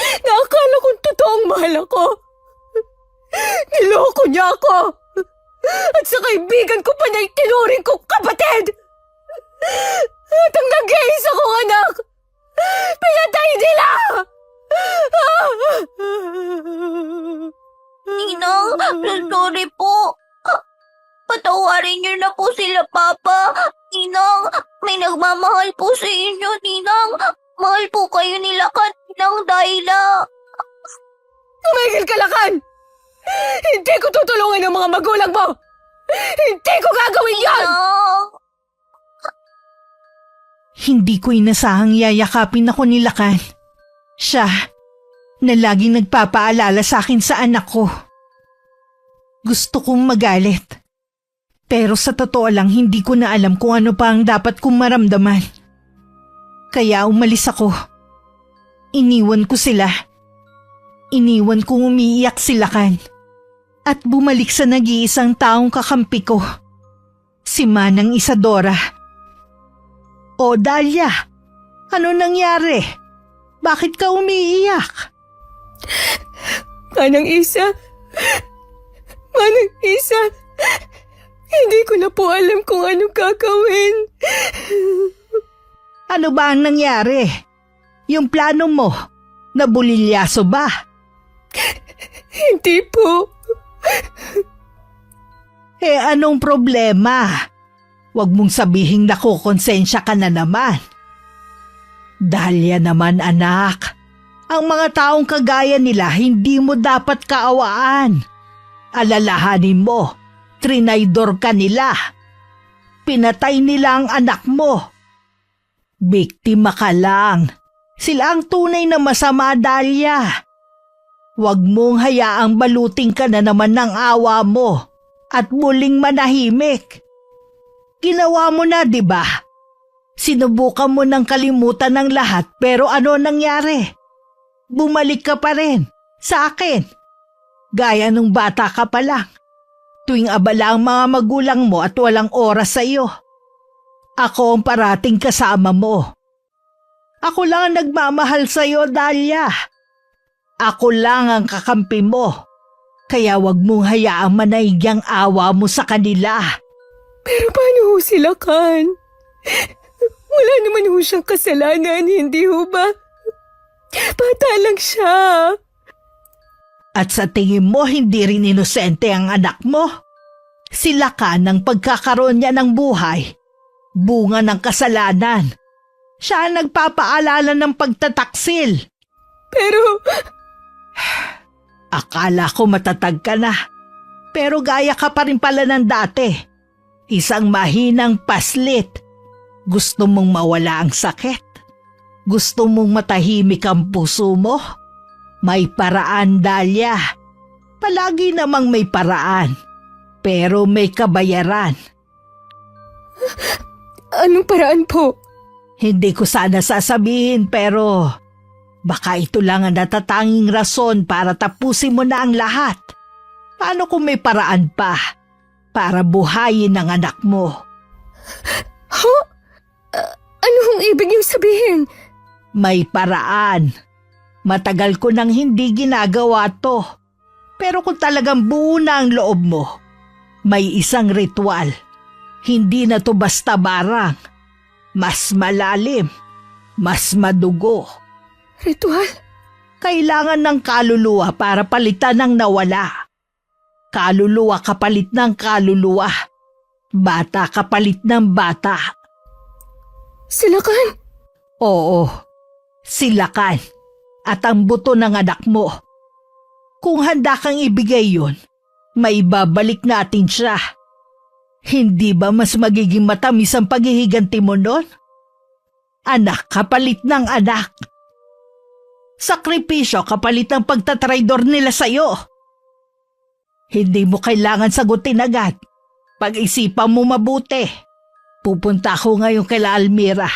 naakala kong totoong mahal ako. Niloko niya ako. At sa kaibigan ko pa niya itinuring kong kapatid. At ang nag-iisa kong anak, pinatay nila! Ninang, sorry po. Patawarin niyo na po sila, Papa. Ninang, may nagmamahal po sa inyo, Ninang. Mahal po kayo nila Ninang Dayla. Tumigil ka, Lakan! Hindi ko tutulungan ang mga magulang mo! Hindi ko gagawin yan! Ninang! Hindi ko inasahang yayakapin ako ni Lakan. Siya, na laging nagpapaalala sa akin sa anak ko. Gusto kong magalit. Pero sa totoo lang, hindi ko na alam kung ano pa ang dapat kong maramdaman. Kaya umalis ako. Iniwan ko sila. Iniwan kong umiiyak si Lakan. At bumalik sa nag-iisang taong kakampi ko. Si Manang Isadora. O Dahlia, ano nangyari? Bakit ka umiiyak? Manang Isa, hindi ko na po alam kung anong gagawin. Ano ba ang nangyari? Yung plano mo, nabulilyaso ba? Hindi po. Anong problema? Huwag mong sabihing nakukonsensya ka na naman. Dahlia naman anak, ang mga taong kagaya nila hindi mo dapat kaawaan. Alalahanin mo, trinaydor ka nila. Pinatay nila ang anak mo. Biktima ka lang. Sila ang tunay na masama, Dahlia. Huwag mong hayaang baluting ka na naman ng awa mo at muling manahimik. Ginawa mo na, di ba? Sinubukan mo ng kalimutan ng lahat pero ano nangyari? Bumalik ka pa rin sa akin. Gaya nung bata ka pa lang. Tuwing abala ang mga magulang mo at walang oras sa iyo. Ako ang parating kasama mo. Ako lang ang nagmamahal sa iyo, Dahlia. Ako lang ang kakampi mo. Kaya wag mong hayaang manaig ang awa mo sa kanila. Pero paano ho sila, Kan? Wala naman ho siyang kasalanan, hindi ho ba? Bata lang siya. At sa tingin mo hindi rin inosente ang anak mo? Sila ka ng pagkakaroon niya ng buhay. Bunga ng kasalanan. Siya ang nagpapaalala ng pagtataksil. Pero, Akala ko matatag ka na. Pero gaya ka pa rin pala ng dati. Isang mahinang paslit. Gusto mong mawala ang sakit. Gusto mong matahimik ang puso mo. May paraan, Dahlia. Palagi namang may paraan. Pero may kabayaran. anong paraan po? Hindi ko sana sasabihin pero baka ito lang ang natatanging rason para tapusin mo na ang lahat. Paano kung may paraan pa para buhayin ang anak mo? Ha? Ano ang ibig niyong sabihin? May paraan. Matagal ko nang hindi ginagawa to. Pero kung talagang buo na ang loob mo, may isang ritual. Hindi na to basta barang. Mas malalim, mas madugo. Ritual? Kailangan ng kaluluwa para palitan ng nawala. Kaluluwa kapalit ng kaluluwa. Bata kapalit ng bata. Silakan? Oo, silakan. At ang buto ng anak mo. Kung handa kang ibigay yun, may babalik natin siya. Hindi ba mas magiging matamis ang paghihiganti mo nun? Anak kapalit ng anak. Sakripisyo kapalit ng pagtatraidor nila sa'yo. Hindi mo kailangan sagutin agad. Pag-isipan mo mabuti. Pupunta ako ngayon kay Almira.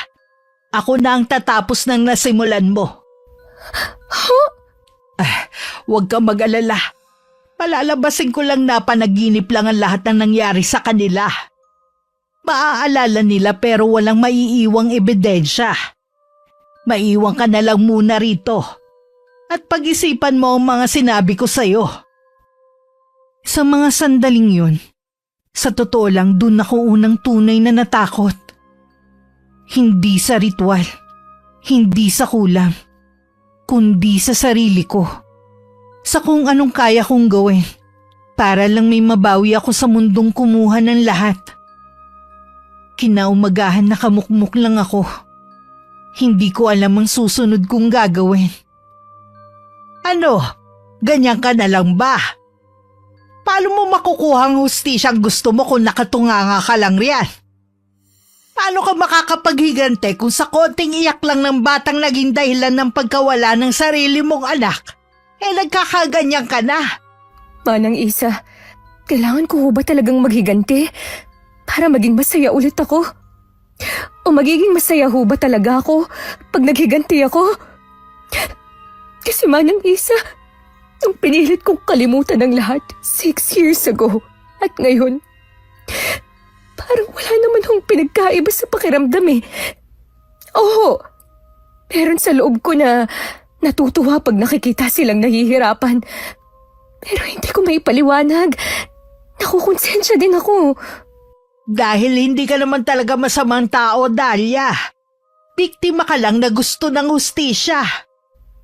Ako na ang tatapos ng nasimulan mo. Ha? Huwag kang mag-alala. Palalabasin ko lang na panaginip lang ang lahat ng nangyari sa kanila. Maaalala nila pero walang maiiwang ebidensya. Maiiwan ka na lang muna rito. At pag-isipan mo ang mga sinabi ko sa'yo. Sa mga sandaling yun, sa totoo lang dun ako unang tunay na natakot. Hindi sa ritual, hindi sa kulam, kundi sa sarili ko. Sa kung anong kaya kong gawin para lang may mabawi ako sa mundong kumuha ng lahat. Kinaumagahan nakamukmuk lang ako. Hindi ko alam ang susunod kong gagawin. Ano? Ganyan ka na lang ba? Paano mo makukuha ang hustisyang gusto mo kung nakatunganga ka lang riyan? Paano ka makakapaghiganti kung sa konting iyak lang ng batang naging dahilan ng pagkawala ng sarili mong anak? Nagkakaganyan ka na. Manang Isa, kailangan ko ba talagang maghiganti para maging masaya ulit ako? O magiging masaya ho ba talaga ako pag naghiganti ako? Kasi Manang Isa, nung pinilit kong kalimutan ang lahat 6 years ago at ngayon, parang wala naman hong pinagkaiba sa pakiramdam eh. Oo, meron sa loob ko na natutuwa pag nakikita silang nahihirapan. Pero hindi ko maipaliwanag. Nakukonsensya din ako. Dahil hindi ka naman talaga masamang tao, Dahlia. Biktima ka lang na gusto ng hustisya.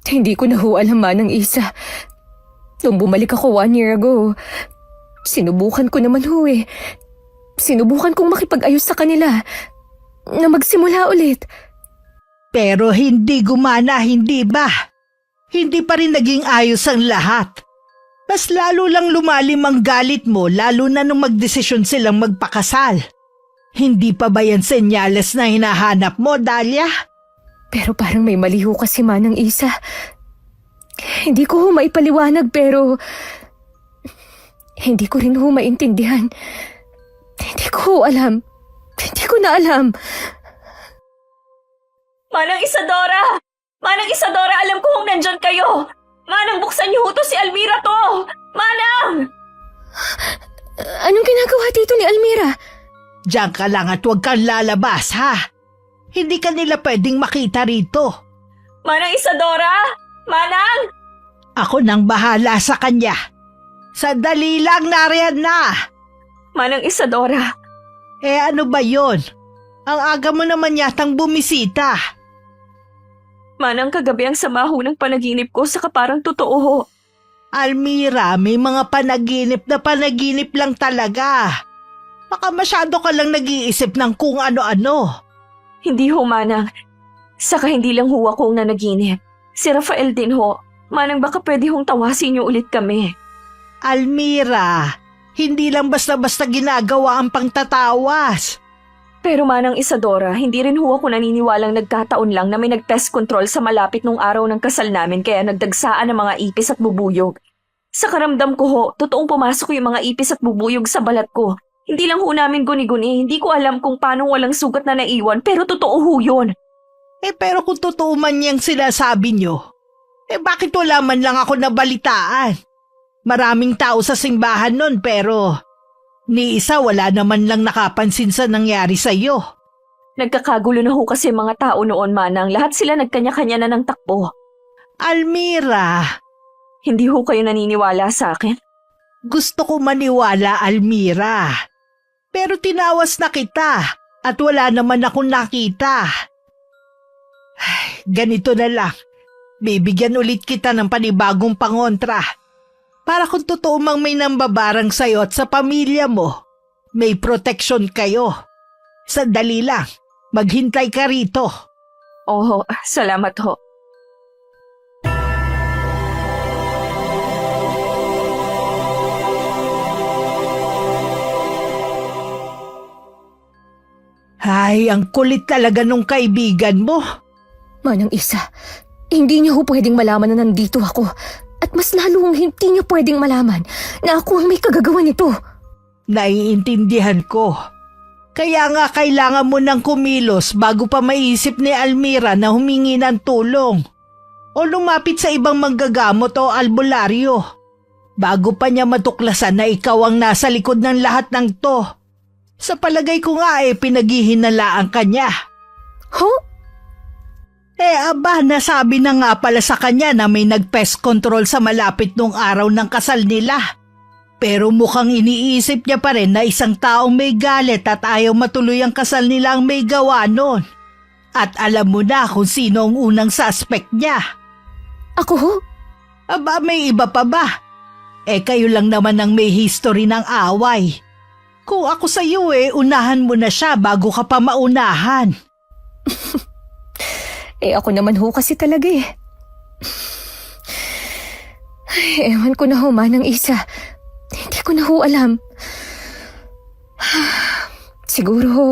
Hindi ko na ho alam Manang Isa. Nung bumalik ako 1 year ago, sinubukan ko naman ho eh. Sinubukan kong makipag-ayos sa kanila na magsimula ulit. Pero hindi gumana, hindi ba? Hindi pa rin naging ayos ang lahat. Mas lalo lang lumalim ang galit mo lalo na nung magdesisyon silang magpakasal. Hindi pa ba yan senyales na hinahanap mo, Dahlia? Pero parang may mali ho kasi Manang Isa. Hindi ko ho maipaliwanag pero hindi ko rin ho maintindihan. Hindi ko ho alam. Hindi ko na alam. Manang Isadora! Manang Isadora, alam ko kung nandyan kayo! Manang, buksan niyo to si Almira to! Manang! Anong ginagawa dito ni Almira? Diyan ka lang at huwag kang lalabas, ha? Hindi ka nila pwedeng makita rito. Manang Isadora! Manang! Ako nang bahala sa kanya. Sandali lang, nariyan na. Manang Isadora! Ano ba yon? Ang aga mo naman yatang bumisita. Manang, kagabi ang sama ho ng panaginip ko saka parang totoo ho. Almira, may mga panaginip lang talaga. Baka masyado ka lang nag-iisip ng kung ano-ano. Hindi ho, Manang. Saka hindi lang ho ako ang nanaginip. Si Rafael din ho. Manang baka pwede hong tawasin niyo ulit kami. Almira, hindi lang basta-basta ginagawa ang pangtatawas. Pero Manang Isadora, hindi rin ho ako naniniwalang nagkataon lang na may nag-pest control sa malapit nung araw ng kasal namin kaya nagdagsaan ng mga ipis at bubuyog. Sa karamdam ko ho, totoong pumasok yung mga ipis at bubuyog sa balat ko. Hindi lang ho namin guni-guni, hindi ko alam kung paano walang sugat na naiwan pero totoo ho yun. Pero kung totoo man niyang sinasabi niyo, bakit wala man lang ako nabalitaan? Maraming tao sa simbahan nun pero ni isa wala naman lang nakapansin sa nangyari sa iyo. Nagkakagulo na ho kasi mga tao noon, Manang. Lahat sila nagkanya-kanya na ng takbo. Almira, Hindi ho kayo naniniwala sa akin? gusto ko maniwala, Almira. Pero tinawas na kita at wala naman akong nakita. Ay, ganito na lang. Bibigyan ulit kita ng panibagong pangontra. Para kung totoo mang may nambabarang sa'yo at sa pamilya mo, may proteksyon kayo. Sandali lang, maghintay ka rito. Oo, salamat ho. Ay, ang kulit talaga nung kaibigan mo. Manang Isa, hindi niya ho pwedeng malaman na nandito ako. At mas lalong hindi niya pwedeng malaman na ako ang may kagagawa nito. Naiintindihan ko. Kaya nga kailangan mo ng kumilos bago pa maisip ni Almira na humingi ng tulong. O lumapit sa ibang manggagamot o albularyo. Bago pa niya matuklasan na ikaw ang nasa likod ng lahat ng to. Sa palagay ko nga pinaghihinalaan ka niya. Huh? Aba, nasabi na nga pala sa kanya na may nag-pest control sa malapit nung araw ng kasal nila. Pero mukhang iniisip niya pa rin na isang taong may galit at ayaw matuloy ang kasal nila ang may gawa nun. At alam mo na kung sino ang unang suspect niya. Ako ho? Aba, may iba pa ba? Kayo lang naman ang may history ng away. Kung ako sa iyo unahan mo na siya bago ka pa maunahan. Ako naman ho kasi talaga Ay, ewan ko na ho, Manang Isa. Hindi ko na ho alam. Siguro ho,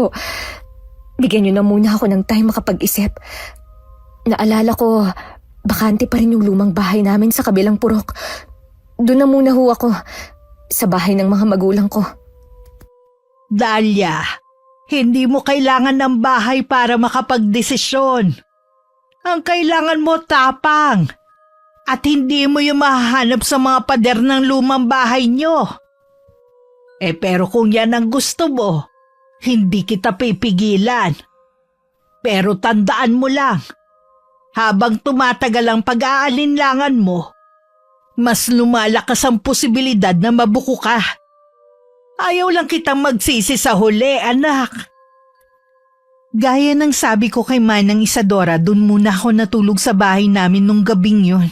bigyan niyo na muna ako ng time makapag-isip. Naalala ko, bakante pa rin yung lumang bahay namin sa kabilang purok. Doon na muna ho ako, sa bahay ng mga magulang ko. Dahlia, hindi mo kailangan ng bahay para makapagdesisyon. Ang kailangan mo tapang. At hindi mo yung mahahanap sa mga pader ng lumang bahay nyo. Pero kung yan ang gusto mo, hindi kita pipigilan. Pero tandaan mo lang, habang tumatagal ang pag-aalinlangan mo, mas lumalakas ang posibilidad na mabuko ka. Ayaw lang kitang magsisi sa huli, anak. Gaya ng sabi ko kay Manang Isadora, dun muna ako natulog sa bahay namin nung gabing yun.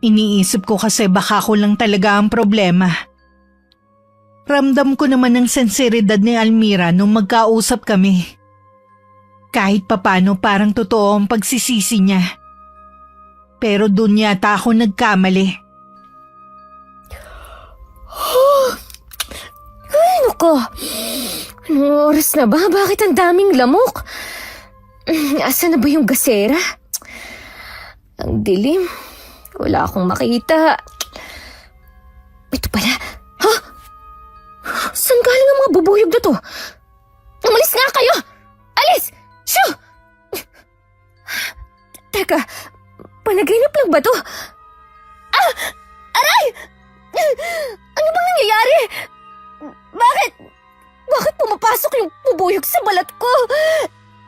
Iniisip ko kasi baka ako lang talaga ang problema. Ramdam ko naman ang sinseridad ni Almira nung magkausap kami. Kahit papano parang totoo ang pagsisisi niya. Pero dun yata ako nagkamali. Ay, naku. Anong oras na ba? Bakit ang daming lamok? Asa na ba yung gasera? Ang dilim. Wala akong makita. Ito pala. Ha? Saan galing ang mga bubuyog na to? Umalis nga kayo! Alis! Shoo! Teka, panaginip lang ba to? Ah! Aray! Ano bang nangyayari? Bakit pumapasok yung bubuyog sa balat ko?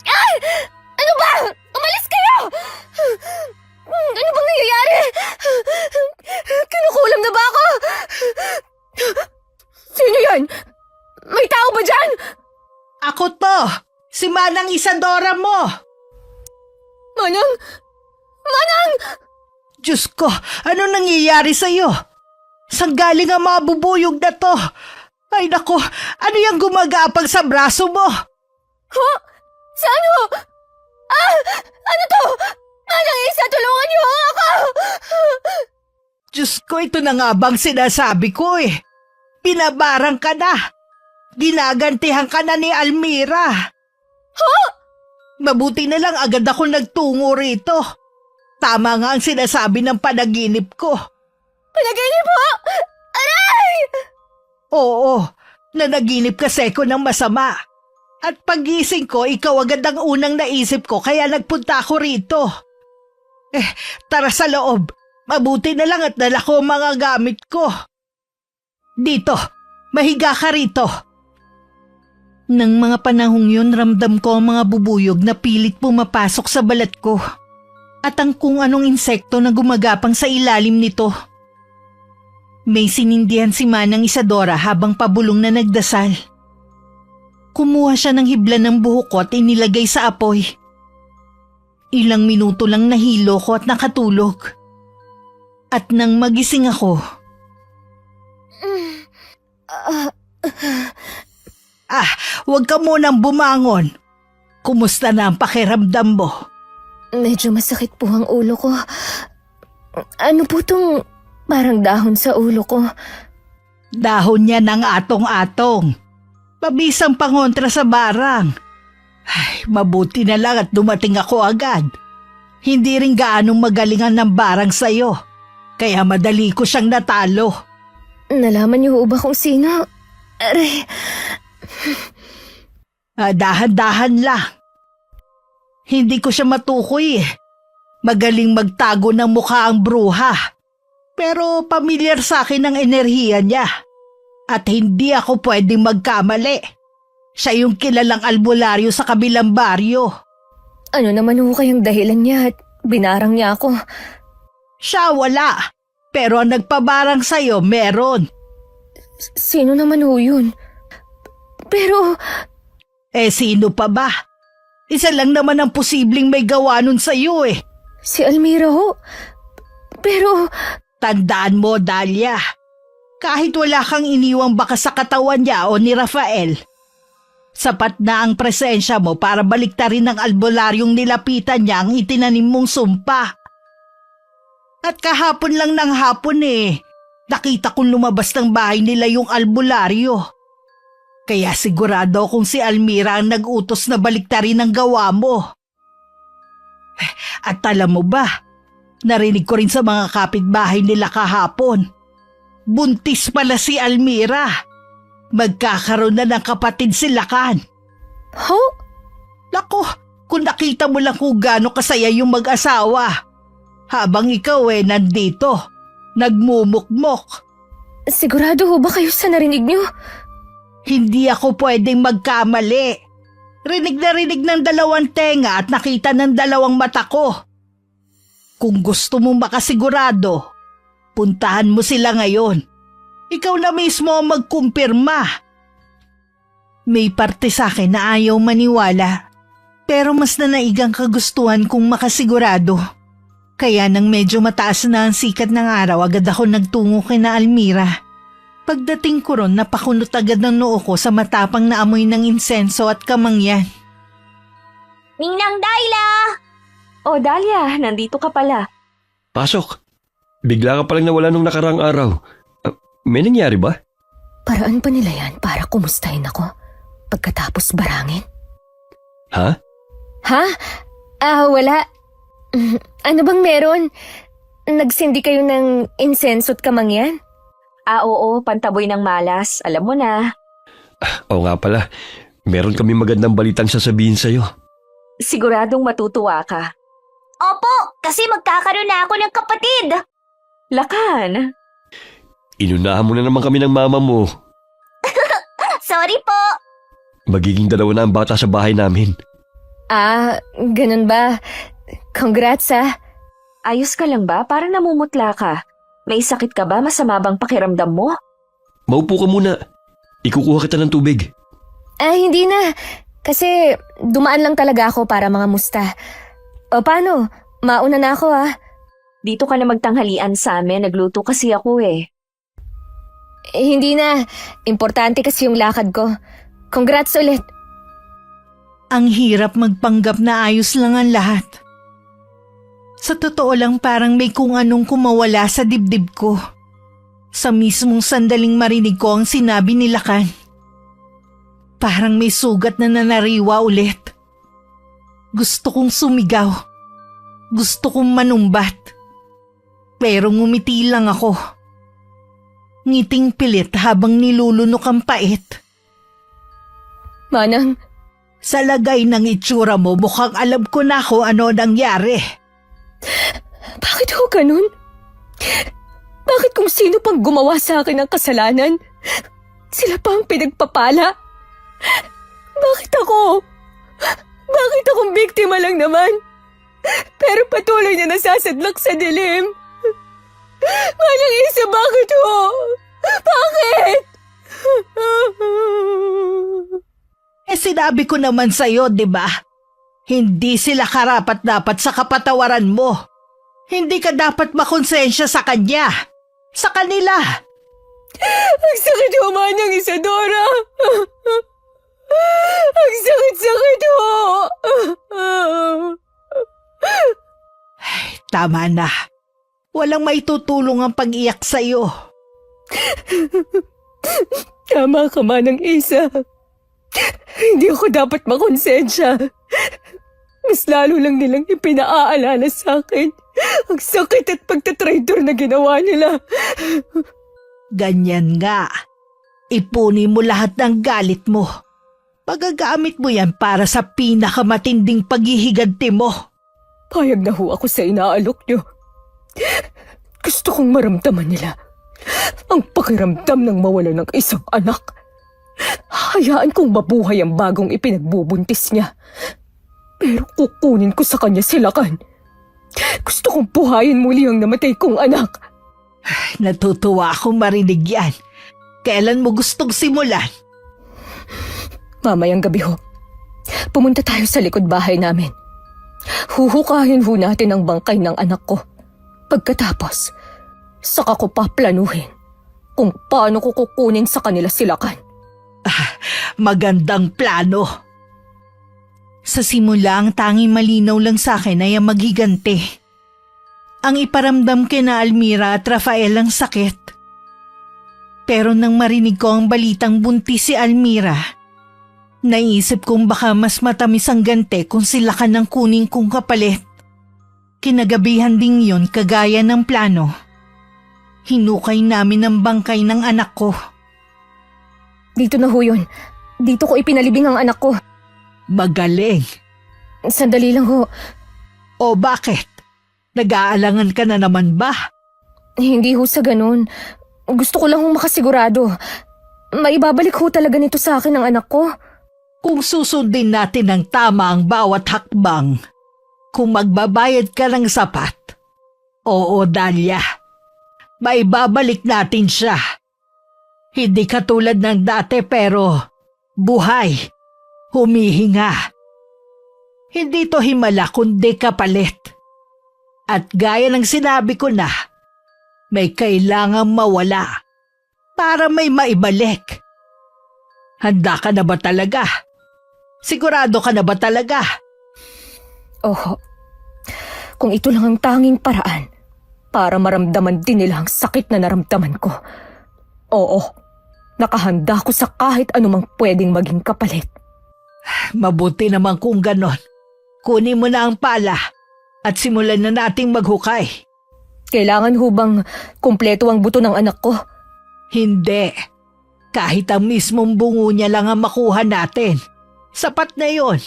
Ay! Ano ba? Umalis kayo! Ano bang nangyayari? Kinukulam na ba ako? Sino yan? May tao ba dyan? Ako to! Si Manang Isadora mo! Manang! Manang! Diyos ko, ano nangyayari sa'yo? Saan galing ang mga bubuyog na to? Ay nako, ano yung gumagapag sa braso mo? Ho? Saan ho? Ano to? Manang Isa, tulungan niyo ako! Diyos ko, ito na nga bang sinasabi ko eh. Pinabarang ka na. Ginagantihan ka na ni Almira. Mabuti na lang agad ako nagtungo rito. Tama nga ang sinasabi ng panaginip ko. Panaginip po! Aray! Oo, nanaginip kasi ko ng masama. At pagising ko, ikaw agad ang unang naisip ko kaya nagpunta ako rito. Tara sa loob. Mabuti na lang at dala ko ang mga gamit ko. Dito, mahiga ka rito. Nang mga panahong yun, ramdam ko ang mga bubuyog na pilit pumapasok sa balat ko. At ang kung anong insekto na gumagapang sa ilalim nito. May sinindihan si Manang Isadora habang pabulong na nagdasal. Kumuha siya ng hibla ng buhok ko at inilagay sa apoy. Ilang minuto lang nahilo ko at nakatulog. At nang magising ako, huwag ka munang bumangon. Kumusta na ang pakiramdam mo? Medyo masakit po ang ulo ko. Ano po tong parang dahon sa ulo ko? Dahon niya ng atong-atong. Pabisang pangontra sa barang. Ay, mabuti na lang at dumating ako agad. Hindi rin gaanong magalingan ng barang sa'yo. Kaya madali ko siyang natalo. Nalaman niyo ba kung sino? Aray. Dahan-dahan lang. Hindi ko siya matukoy eh. Magaling magtago ng mukha ang bruha. Pero pamilyar sa akin ang enerhiya niya. At hindi ako pwedeng magkamali. Siya yung kilalang albularyo sa kabilang baryo. Ano naman ho kayang dahilan niya at binarang niya ako? Siya wala. Pero ang nagpabarang sa'yo meron. Sino naman ho yun? Pero... Sino pa ba? Isa lang naman ang posibleng may gawa nun sa'yo eh. Si Almira ho. Pero... Tandaan mo, Dahlia. Kahit wala kang iniwang baka sa katawan niya o ni Rafael, sapat na ang presensya mo para baliktarin ng albularyong nilapitan niya ang itinanim mong sumpa. At kahapon lang ng hapon nakita kong lumabas ng bahay nila yung albularyo. Kaya sigurado kung si Almira ang nag-utos na baliktarin ang gawa mo. At alam mo ba, narinig ko rin sa mga kapitbahay nila kahapon. Buntis pala si Almira. Magkakaroon na ng kapatid si Lakan. Ho? Nako, kung nakita mo lang kung gaano kasaya yung mag-asawa. Habang ikaw nandito, nagmumukmok. Sigurado ho ba kayo sa narinig niyo? Hindi ako pwedeng magkamali. Rinig na rinig ng dalawang tenga at nakita ng dalawang mata ko. Kung gusto mong makasigurado, puntahan mo sila ngayon. Ikaw na mismo ang magkumpirma. May parte sa akin na ayaw maniwala, pero mas nanaigang kagustuhan kung makasigurado. Kaya nang medyo mataas na ang sikat ng araw, agad ako nagtungo kina Almira. Pagdating ko ron, napakunot agad ng noo ko sa matapang na amoy ng insenso at kamangyan. Ninang Dayla! Oh, Dahlia, nandito ka pala. Pasok. Bigla ka palang nawala nung nakarang araw. May nangyari ba? Paraan pa nila yan para kumustahin ako pagkatapos barangin. Ha? Ha? Wala. Ano bang meron? Nagsindi kayo ng insenso at kamangyan? Oo, pantaboy ng malas. Alam mo na. Oo nga pala. Meron kami magandang balitang sasabihin sa'yo. Siguradong matutuwa ka. Opo, kasi magkakaroon na ako ng kapatid. Lakan! Inunahan mo na naman kami ng mama mo. Sorry po. Magiging dalawa na ang bata sa bahay namin. Ganun ba? Congrats Ayos ka lang ba? Parang namumutla ka. May sakit ka ba? Masama bang pakiramdam mo? Maupo ka muna. Ikukuha kita ng tubig. Hindi na. Kasi dumaan lang talaga ako para mga musta. O paano? Mauna na ako Dito ka na magtanghalian sa amin. Nagluto kasi ako Hindi na. Importante kasi yung lakad ko. Congrats ulit. Ang hirap magpanggap na ayos lang ang lahat. Sa totoo lang parang may kung anong kumawala sa dibdib ko. Sa mismong sandaling marinig ko ang sinabi ni Lakan. Parang may sugat na nanariwa ulit. Gusto kong sumigaw. Gusto kong manumbat. Pero ngumiti lang ako. Ngiting pilit habang nilulunok ang pait. Manang, Sa lagay ng itsura mo, mukhang alam ko na kung ano nangyari. bakit ho ganun? Bakit kung sino pang gumawa sa akin ng kasalanan? Sila pa ang pinagpapala? Bakit ako? Bakit akong biktima lang naman? Pero patuloy na nasasadlak sa dilim. Manang Isa, bakit ho? Bakit? Sinabi ko naman sa'yo, di ba? Hindi sila karapat-dapat sa kapatawaran mo. Hindi ka dapat makonsensya sa kanya. Sa kanila. Ang sakit ho, Manang Isadora. Ang sakit-sakit ho. Tama na. Walang maitutulong ang pag-iyak sa'yo. Tama ka, Manang Isa. Hindi ako dapat makonsensya. Mas lalo lang nilang ipinaaalala sa akin ang sakit at pagtatraitor na ginawa nila. Ganyan nga. Ipunin mo lahat ng galit mo. Pagagamit mo yan para sa pinakamatinding paghihiganti mo. Payag na ho ako sa inaalok nyo. Gusto kong maramdaman nila ang pakiramdam ng mawala ng isang anak. Hayaan kong mabuhay ang bagong ipinagbubuntis niya. Pero kukunin ko sa kanya si Lakan. Gusto kong buhayin muli ang namatay kong anak. Natutuwa akong marinig yan. Kailan mo gustong simulan? Mamayang gabi ho. Pumunta tayo sa likod bahay namin. Huhukahin ho natin ang bangkay ng anak ko. Pagkatapos, saka ko paplanuhin kung paano ko kukunin sa kanila si Lakan. Magandang plano. Sa simula ang tanging malinaw lang sa akin ay ang maghiganti. Ang iparamdam kina Almira at Rafael ang sakit. Pero nang marinig ko ang balitang buntis si Almira, naisip kong baka mas matamis ang gante kung sila ka ng kuning kong kapalit. Kinagabihan ding yon kagaya ng plano. Hinukay namin ang bangkay ng anak ko. Dito na ho yun. Dito ko ipinalibing ang anak ko. Magaling. Sandali lang ho. O bakit? Nag-aalangan ka na naman ba? Hindi ho sa ganun. Gusto ko lang hong makasigurado. Maibabalik ho talaga nito sa akin ang anak ko. Kung susundin natin ng tama ang bawat hakbang, kung magbabayad ka ng sapat, oo, Dahlia, maibabalik natin siya. Hindi katulad ng dati pero buhay, humihinga. Hindi to himala kundi kapalit. At gaya ng sinabi ko na, may kailangang mawala para may maibalik. Handa ka na ba talaga? Sigurado ka na ba talaga? Oo. Kung ito lang ang tanging paraan para maramdaman din nila ang sakit na naramdaman ko. Oo. Nakahanda ko sa kahit anumang pwedeng maging kapalit. Mabuti naman kung ganon. Kunin mo na ang pala at simulan na nating maghukay. Kailangan ho bang kumpleto ang buto ng anak ko? Hindi. Kahit ang mismong bungo niya lang ang makuha natin. Sapat na yon.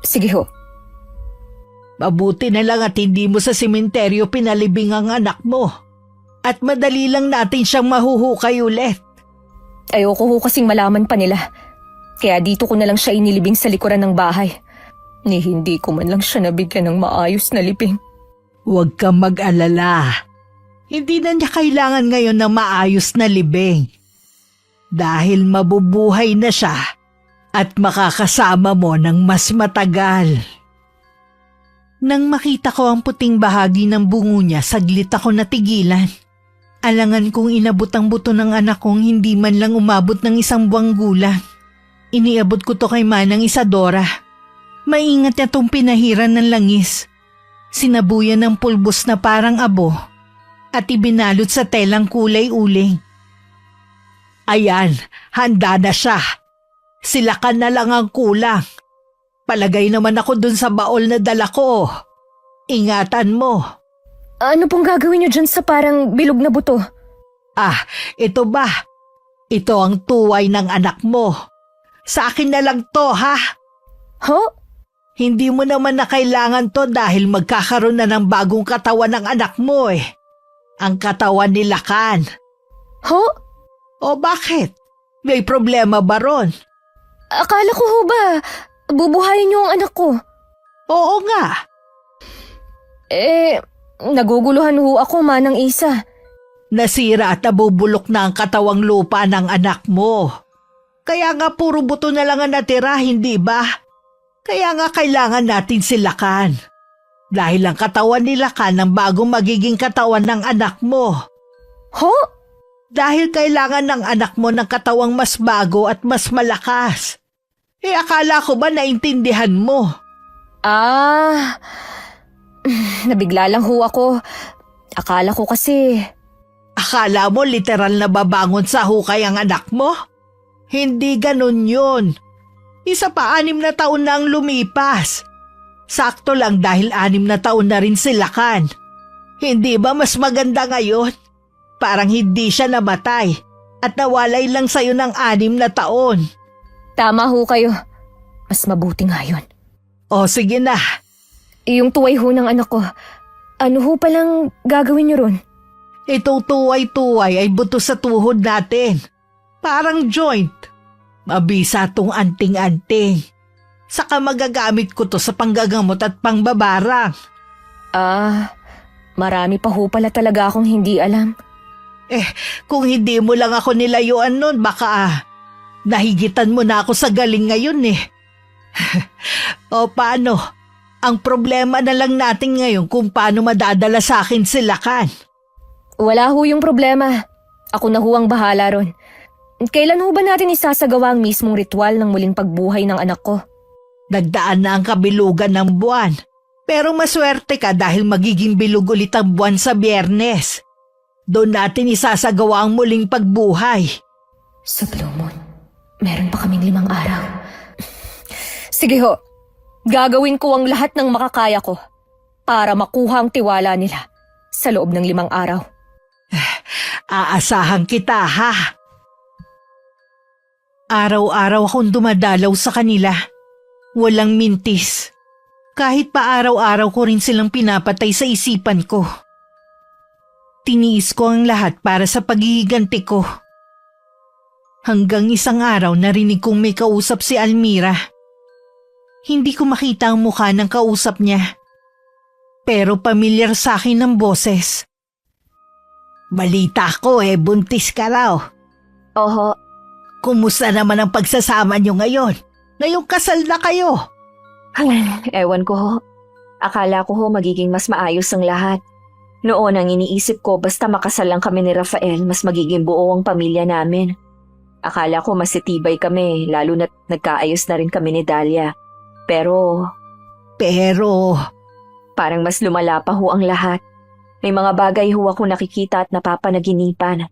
Sige ho. Mabuti na lang at hindi mo sa sementeryo pinalibing ang anak mo. At madali lang natin siyang mahuhukay ulit. Ayoko ho kasing malaman pa nila. Kaya dito ko na lang siya inilibing sa likuran ng bahay. Ni hindi ko man lang siya nabigyan ng maayos na libing. Huwag kang mag-alala. Hindi na niya kailangan ngayon ng maayos na libing. Dahil mabubuhay na siya at makakasama mo ng mas matagal. Nang makita ko ang puting bahagi ng bungo niya, saglit ako natigilan. Alangan kong inabot ang buto ng anak kong hindi man lang umabot ng 1 buwang gulang. Iniabot ko to kay Manang Isadora. Maingat niya tong pinahiran ng langis. Sinabuyan ng pulbos na parang abo at ibinalot sa telang kulay uling. Ayan, handa na siya. Silakan na lang ang kulang. Palagay naman ako dun sa baol na dala ko. Ingatan mo. Ano pong gagawin niyo dyan sa parang bilog na buto? Ah, ito ba? Ito ang tuway ng anak mo. Sa akin na lang to, ha? Ho? Hindi mo naman na kailangan to dahil magkakaroon na ng bagong katawan ng anak mo eh. Ang katawan ni Lakan. Ho? O bakit? May problema ba ron? Akala ko ho ba, bubuhayin niyo ang anak ko? Oo nga. Naguguluhan ho ako, Manang Isa. Nasira at nabubulok na ang katawang lupa ng anak mo. Kaya nga puro buto na lang ang natira, hindi ba? Kaya nga kailangan natin si Lakan. Dahil ang katawan ni Lakan ang bagong magiging katawan ng anak mo. Ho? Dahil kailangan ng anak mo ng katawang mas bago at mas malakas. Akala ko ba naintindihan mo? Nabigla lang ho ako. Akala ko kasi... Akala mo literal na babangon sa hukay ang anak mo? Hindi ganun yun. 6 na taon na ang lumipas. Sakto lang dahil 6 na taon na rin si Lakan. Hindi ba mas maganda ngayon? Parang hindi siya namatay at nawalay lang sa'yo ng 6 na taon. Tama ho kayo. Mas mabuti nga yun. O sige na. Yung tuway ho ng anak ko, ano ho palang gagawin niyo ron? Itong tuway-tuway ay buto sa tuhod natin. Parang joint. Mabisa tong anting-anting. Saka magagamit ko to sa panggagamot at pangbabarang. Marami pa ho pala talaga akong hindi alam. Kung hindi mo lang ako nilayuan nun, baka nahigitan mo na ako sa galing ngayon eh. O paano? Ang problema na lang natin ngayon kung paano madadala sa akin si Lakan. Wala ho yung problema. Ako na ho ang bahala ron. Kailan ho ba natin isasagawa ang mismong ritual ng muling pagbuhay ng anak ko? Nagdaan na ang kabilugan ng buwan. Pero maswerte ka dahil magiging bilog ulit ang buwan sa Biyernes. Doon natin isasagawa ang muling pagbuhay. Sa Blue Moon, meron pa kaming 5 araw. Sige ho, gagawin ko ang lahat ng makakaya ko para makuha ang tiwala nila sa loob ng 5 araw. Aasahan kita, ha? Araw-araw akong dumadalaw sa kanila. Walang mintis. Kahit pa araw-araw ko rin silang pinapatay sa isipan ko. Tiniis ko ang lahat para sa paghihiganti ko. Hanggang isang araw narinig kong may kausap si Almira. Hindi ko makita ang mukha ng kausap niya. Pero pamilyar sa akin ang boses. Balita ko buntis ka raw. Oho, Kumusta naman ang pagsasama niyo ngayon? Ngayong kasal na kayo. ewan ko ho. Akala ko ho magiging mas maayos ang lahat. Noon ang iniisip ko basta makasal lang kami ni Rafael, mas magiging buo ang pamilya namin. Akala ko mas titibay kami, lalo na't nagkaayos na rin kami ni Dahlia. Pero parang mas lumala pa ho ang lahat. May mga bagay ho ako nakikita at napapanaginipan.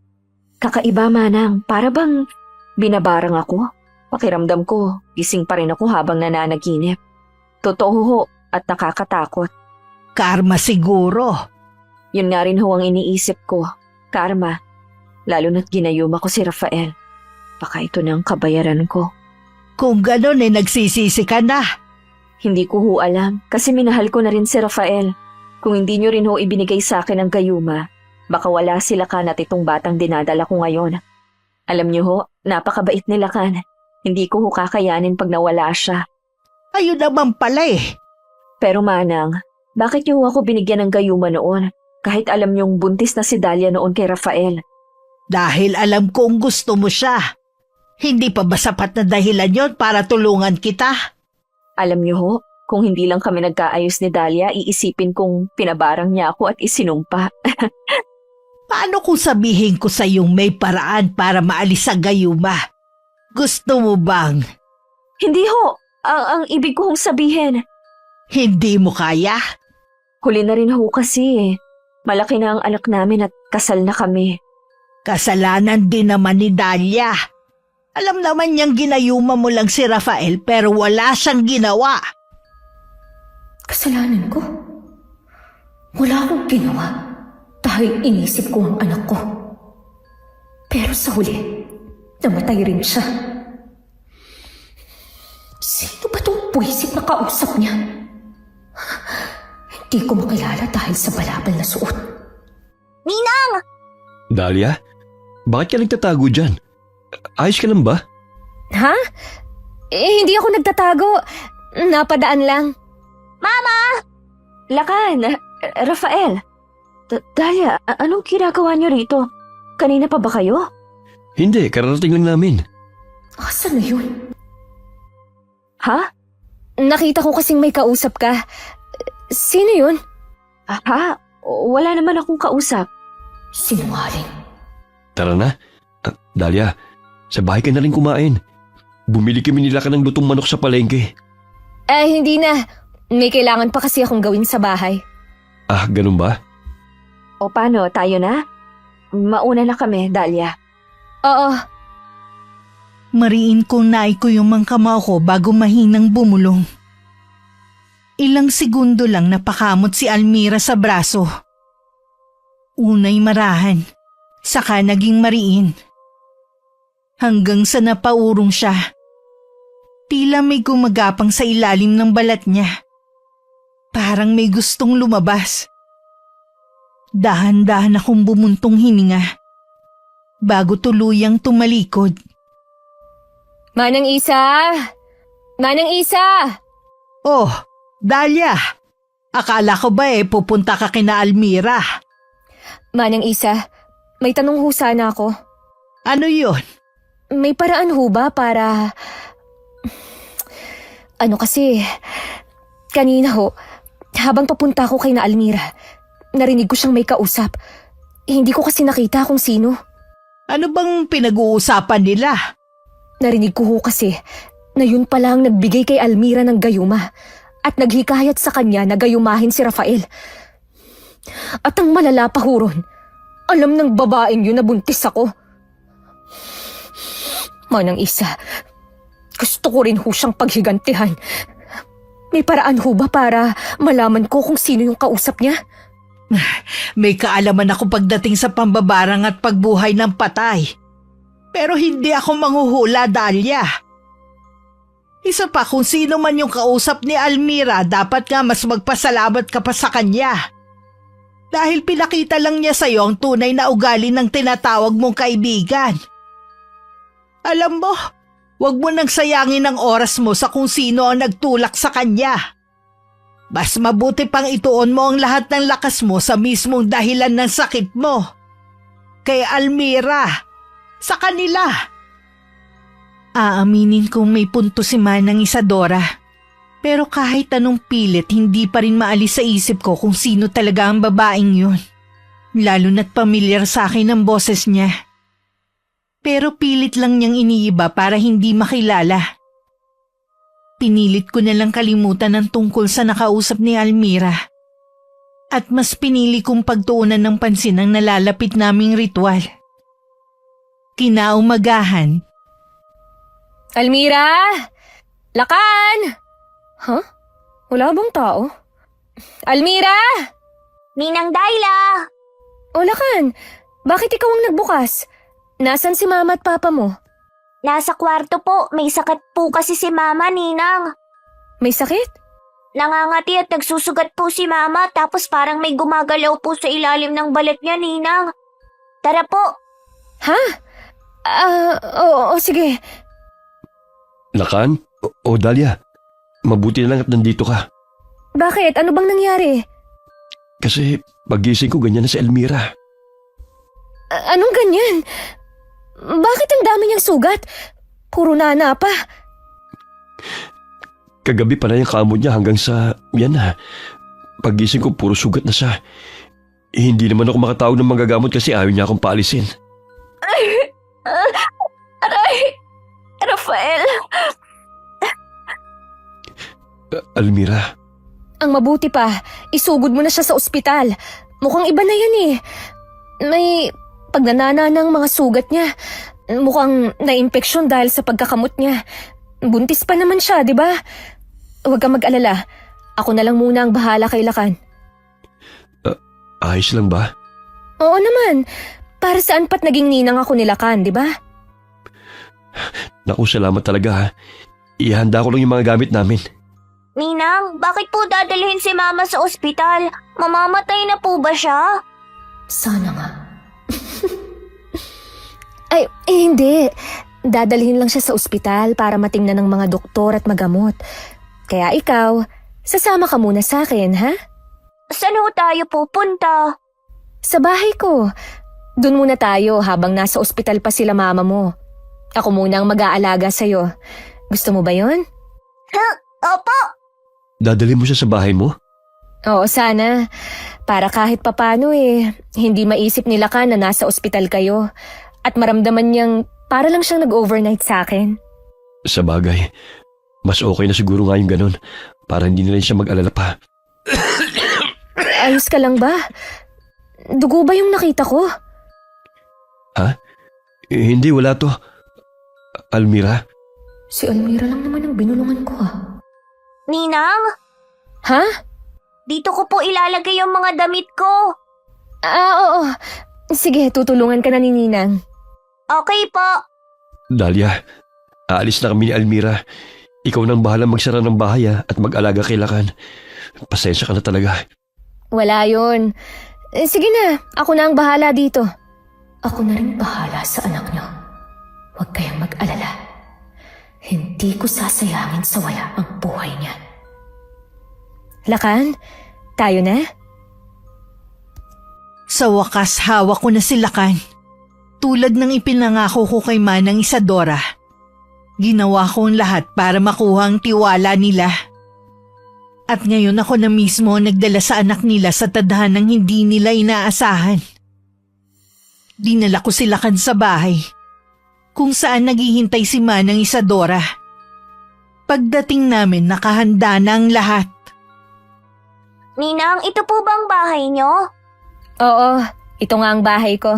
Kakaiba, Manang, para bang binabarang ako? Pakiramdam ko, gising pa rin ako habang nananaginip. Totoo ho at nakakatakot. Karma siguro. Yun nga rin ho ang iniisip ko, karma. Lalo na't ginayuma ko si Rafael. Baka ito na ang kabayaran ko. Kung ganon nagsisisi ka na. Hindi ko ho alam kasi minahal ko na rin si Rafael. Kung hindi nyo rin ho ibinigay sa akin ang gayuma, baka wala si Lakan at itong batang dinadala ko ngayon. Alam nyo ho, napakabait ni Lakan. Hindi ko ho kakayanin pag nawala siya. Ayun naman pala Pero Manang, bakit nyo ho ako binigyan ng gayuma noon? Kahit alam nyong buntis na si Dahlia noon kay Rafael. Dahil alam kong gusto mo siya. Hindi pa ba sapat na dahilan yon para tulungan kita? Alam nyo ho, kung hindi lang kami nagkaayos ni Dahlia, iisipin kong pinabarang niya ako at isinumpa. Paano kung sabihin ko sa iyong may paraan para maalis ang gayuma? Gusto mo bang Hindi ho. Ang ibig kong sabihin, Hindi mo kaya? huli na rin ho kasi. Malaki na ang anak namin at kasal na kami. Kasalanan din naman ni Dahlia. Alam naman niyang ginayuma mo lang si Rafael pero wala siyang ginawa. Kasalanan ko? Wala akong ginawa dahil inisip ko ang anak ko. Pero sa huli, namatay rin siya. Sino ba tong puwisip na kausap niya? Hindi ko makilala dahil sa balabal na suot. Ninang! Dahlia, bakit ka nagtatago dyan? Ayos ka lang ba? Ha? Hindi ako nagtatago. Napadaan lang. Lakan, Rafael. Dahlia, anong ginagawa niyo rito? Kanina pa ba kayo? Hindi, kararating lang namin. Asan na yun? Ha? Nakita ko kasing may kausap ka. Sino yun? Ha? Wala naman akong kausap. Sinungaling. Tara na. Dahlia, sa bahay ka na rin kumain. Bumili kami nila ka ng lutong manok sa palengke. Hindi na. May kailangan pa kasi akong gawin sa bahay. Ah, ganun ba? O paano, tayo na? Mauna na kami, Dahlia. Oo. Mariin kong naiko yung mga kamao ko bago mahinang bumulong. Ilang segundo lang napakamot si Almira sa braso. Unay marahan, saka naging mariin. Hanggang sa napaurong siya. Tila may gumagapang sa ilalim ng balat niya. Parang may gustong lumabas. Dahan-dahan akong bumuntong hininga. Bago tuluyang tumalikod. Manang Isa! Manang Isa! Oh, Dahlia! Akala ko ba pupunta ka kina Almira? Manang Isa, may tanong ho sana ako. Ano yun? May paraan ho ba para... Ano kasi... Kanina ho, habang papunta ko kay na Almira, narinig ko siyang may kausap. Hindi ko kasi nakita kung sino. Ano bang pinag-uusapan nila? Narinig ko ho kasi na yun pala ang nagbigay kay Almira ng gayuma at naghikayat sa kanya na gayumahin si Rafael. At ang malala pa ho ron, alam ng babaeng yun na buntis ako. Manang Isa, gusto ko rin ho siyang paghigantihan. May paraan ho ba para malaman ko kung sino yung kausap niya? May kaalaman ako pagdating sa pambabarang at pagbuhay ng patay. Pero hindi ako manghuhula, Dahlia. Isa pa, kung sino man yung kausap ni Almira, dapat nga mas magpasalamat ka pa sa kanya. Dahil pinakita lang niya sa'yo ang tunay na ugali ng tinatawag mong kaibigan. Alam mo, huwag mo nang sayangin ang oras mo sa kung sino ang nagtulak sa kanya. Mas mabuti pang ituon mo ang lahat ng lakas mo sa mismong dahilan ng sakit mo. Kay Almira, sa kanila. Aaminin kong may punto si Manang Isadora. Pero kahit anong pilit, hindi pa rin maalis sa isip ko kung sino talaga ang babaeng yun. Lalo na't pamilyar sa akin ang boses niya. Pero pilit lang niyang iniiba para hindi makilala. Pinilit ko na lang kalimutan ang tungkol sa nakausap ni Almira. At mas pinili kong pagtuunan ng pansin ang nalalapit naming ritual. Kinaumagahan. Almira! Lakan! Huh? Wala bang tao? Almira! Ninang Dahlia! O Lakan, bakit ikaw ang nagbukas? Nasaan si mama at papa mo? Nasa kwarto po. May sakit po kasi si Mama, Ninang. May sakit? Nangangati at nagsusugat po si Mama tapos parang may gumagalaw po sa ilalim ng balat niya, Ninang. Tara po. Ha? Oo, sige. Lakan? O Dahlia, mabuti na lang at nandito ka. Bakit? Ano bang nangyari? Kasi pagising ko ganyan na si Almira. Anong ganyan? Bakit ang dami niyang sugat? Puro nana pa. Kagabi pa na yung kamot niya hanggang sa... Yan na. Pagising ko puro sugat na siya. Hindi naman ako makatawag ng manggagamot kasi ayaw niya akong paalisin. Aray! Rafael! Almira, Ang mabuti pa, isugod mo na siya sa ospital. Mukhang iba na yan eh. May pagnanana ng mga sugat niya. Mukhang na-infeksyon dahil sa pagkakamot niya. Buntis pa naman siya, di ba? Huwag kang mag-alala. Ako na lang muna ang bahala kay Lakan. ayos lang ba? Oo naman. Para saan pat naging ninang ako ni Lakan, di ba? Naku, salamat talaga ha. Ihanda ko lang yung mga gamit namin. Ninang, bakit po dadalhin si Mama sa ospital? Mamamatay na po ba siya? Sana nga. Ay, hindi. Dadalhin lang siya sa ospital para matingnan ng mga doktor at magamot. Kaya ikaw, sasama ka muna sa akin, ha? Saan ho tayo pupunta? Sa bahay ko. Doon muna tayo habang nasa ospital pa sila mama mo. Ako muna ang mag-aalaga sa'yo. Gusto mo ba yon? Opo! Dadalhin mo siya sa bahay mo? Oo, sana. Para kahit papano hindi maisip nila ka na nasa ospital kayo. At maramdaman niyang para lang siyang nag-overnight sa akin. Sa bagay, mas okay na siguro nga yung ganun para hindi nila siya mag-alala pa. Ayos ka lang ba? Dugo ba yung nakita ko? Hindi, wala to. Almira? Si Almira lang naman ang binulungan ko Ninang, Ha? dito ko po ilalagay yung mga damit ko. Oo. Sige, tutulungan ka na ni Ninang. Okay po. Dahlia, aalis na kami ni Almira. Ikaw nang bahala magsara ng bahay at mag-alaga kay Lakan. Pasensya ka na talaga. Wala yun. Sige na, ako na ang bahala dito. Ako na rin bahala sa anak niyo. Huwag kayang mag-alala. Hindi ko sasayangin sa wala ang buhay niya. Lakan, tayo na? Sa wakas hawak ko na si Lakan. Tulad ng ipinangako ko kay Manang Isadora. Ginawa ko ang lahat para makuha ang tiwala nila. At ngayon ako na mismo nagdala sa anak nila sa tadhanang hindi nila inaasahan. Dinala ko si Lakan sa bahay, kung saan naghihintay si Manang Isadora. Pagdating namin, nakahanda na ang lahat. Ninang, ito po bang bahay niyo? Oo, ito nga ang bahay ko.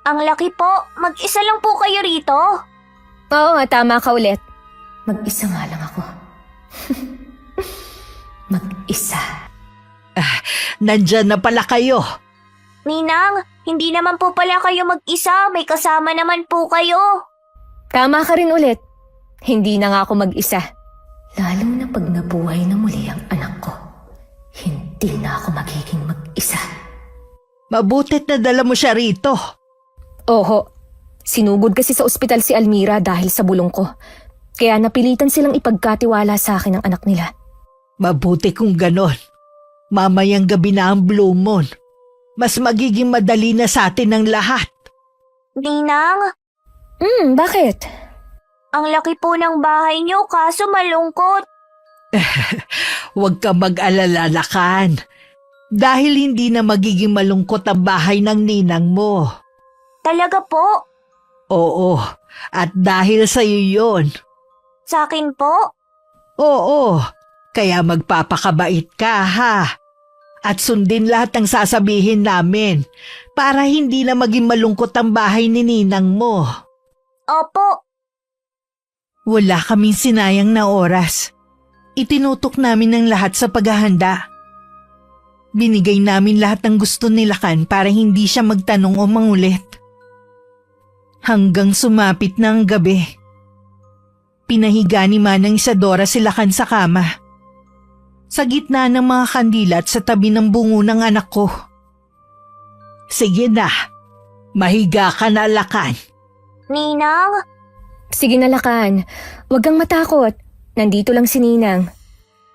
Ang laki po. Mag-isa lang po kayo rito? Oo nga, tama ka ulit. Mag-isa nga lang ako. Mag-isa. Nandyan na pala kayo. Ninang, hindi naman po pala kayo mag-isa. May kasama naman po kayo. Tama ka rin ulit. Hindi na nga ako mag-isa. Lalo na pag nabuhay na muli ang anak ko. Hindi na ako magiging mag-isa. Mabutit na dala mo siya rito. Oho, sinugod kasi sa ospital si Almira dahil sa bulong ko. Kaya napilitan silang ipagkatiwala sa akin ang anak nila. Mabuti kung ganon. Mamayang gabi na ang Blue Moon. Mas magiging madali na sa atin ang lahat. Ninang, Bakit? ang laki po ng bahay niyo kaso malungkot. Huwag ka mag-alala, Lakan. Dahil hindi na magiging malungkot ang bahay ng ninang mo. Talaga po? Oo, at dahil sa iyo yon. Sa akin po? Oo, kaya magpapakabait ka ha. At sundin lahat ng sasabihin namin para hindi na maging malungkot ang bahay ni ninang mo. Opo. Wala kaming sinayang na oras. Itinutok namin ang lahat sa paghahanda. Binigay namin lahat ng gusto ni Lakan para hindi siya magtanong o mangulit. Hanggang sumapit na ang gabi. Pinahiga ni Manang Isadora si Lakan sa kama. Sa gitna ng mga kandila at sa tabi ng bungo ng anak ko. Sige na, mahiga ka na, Lakan. Ninang, Sige na, Lakan. Huwag kang matakot. Nandito lang si Ninang.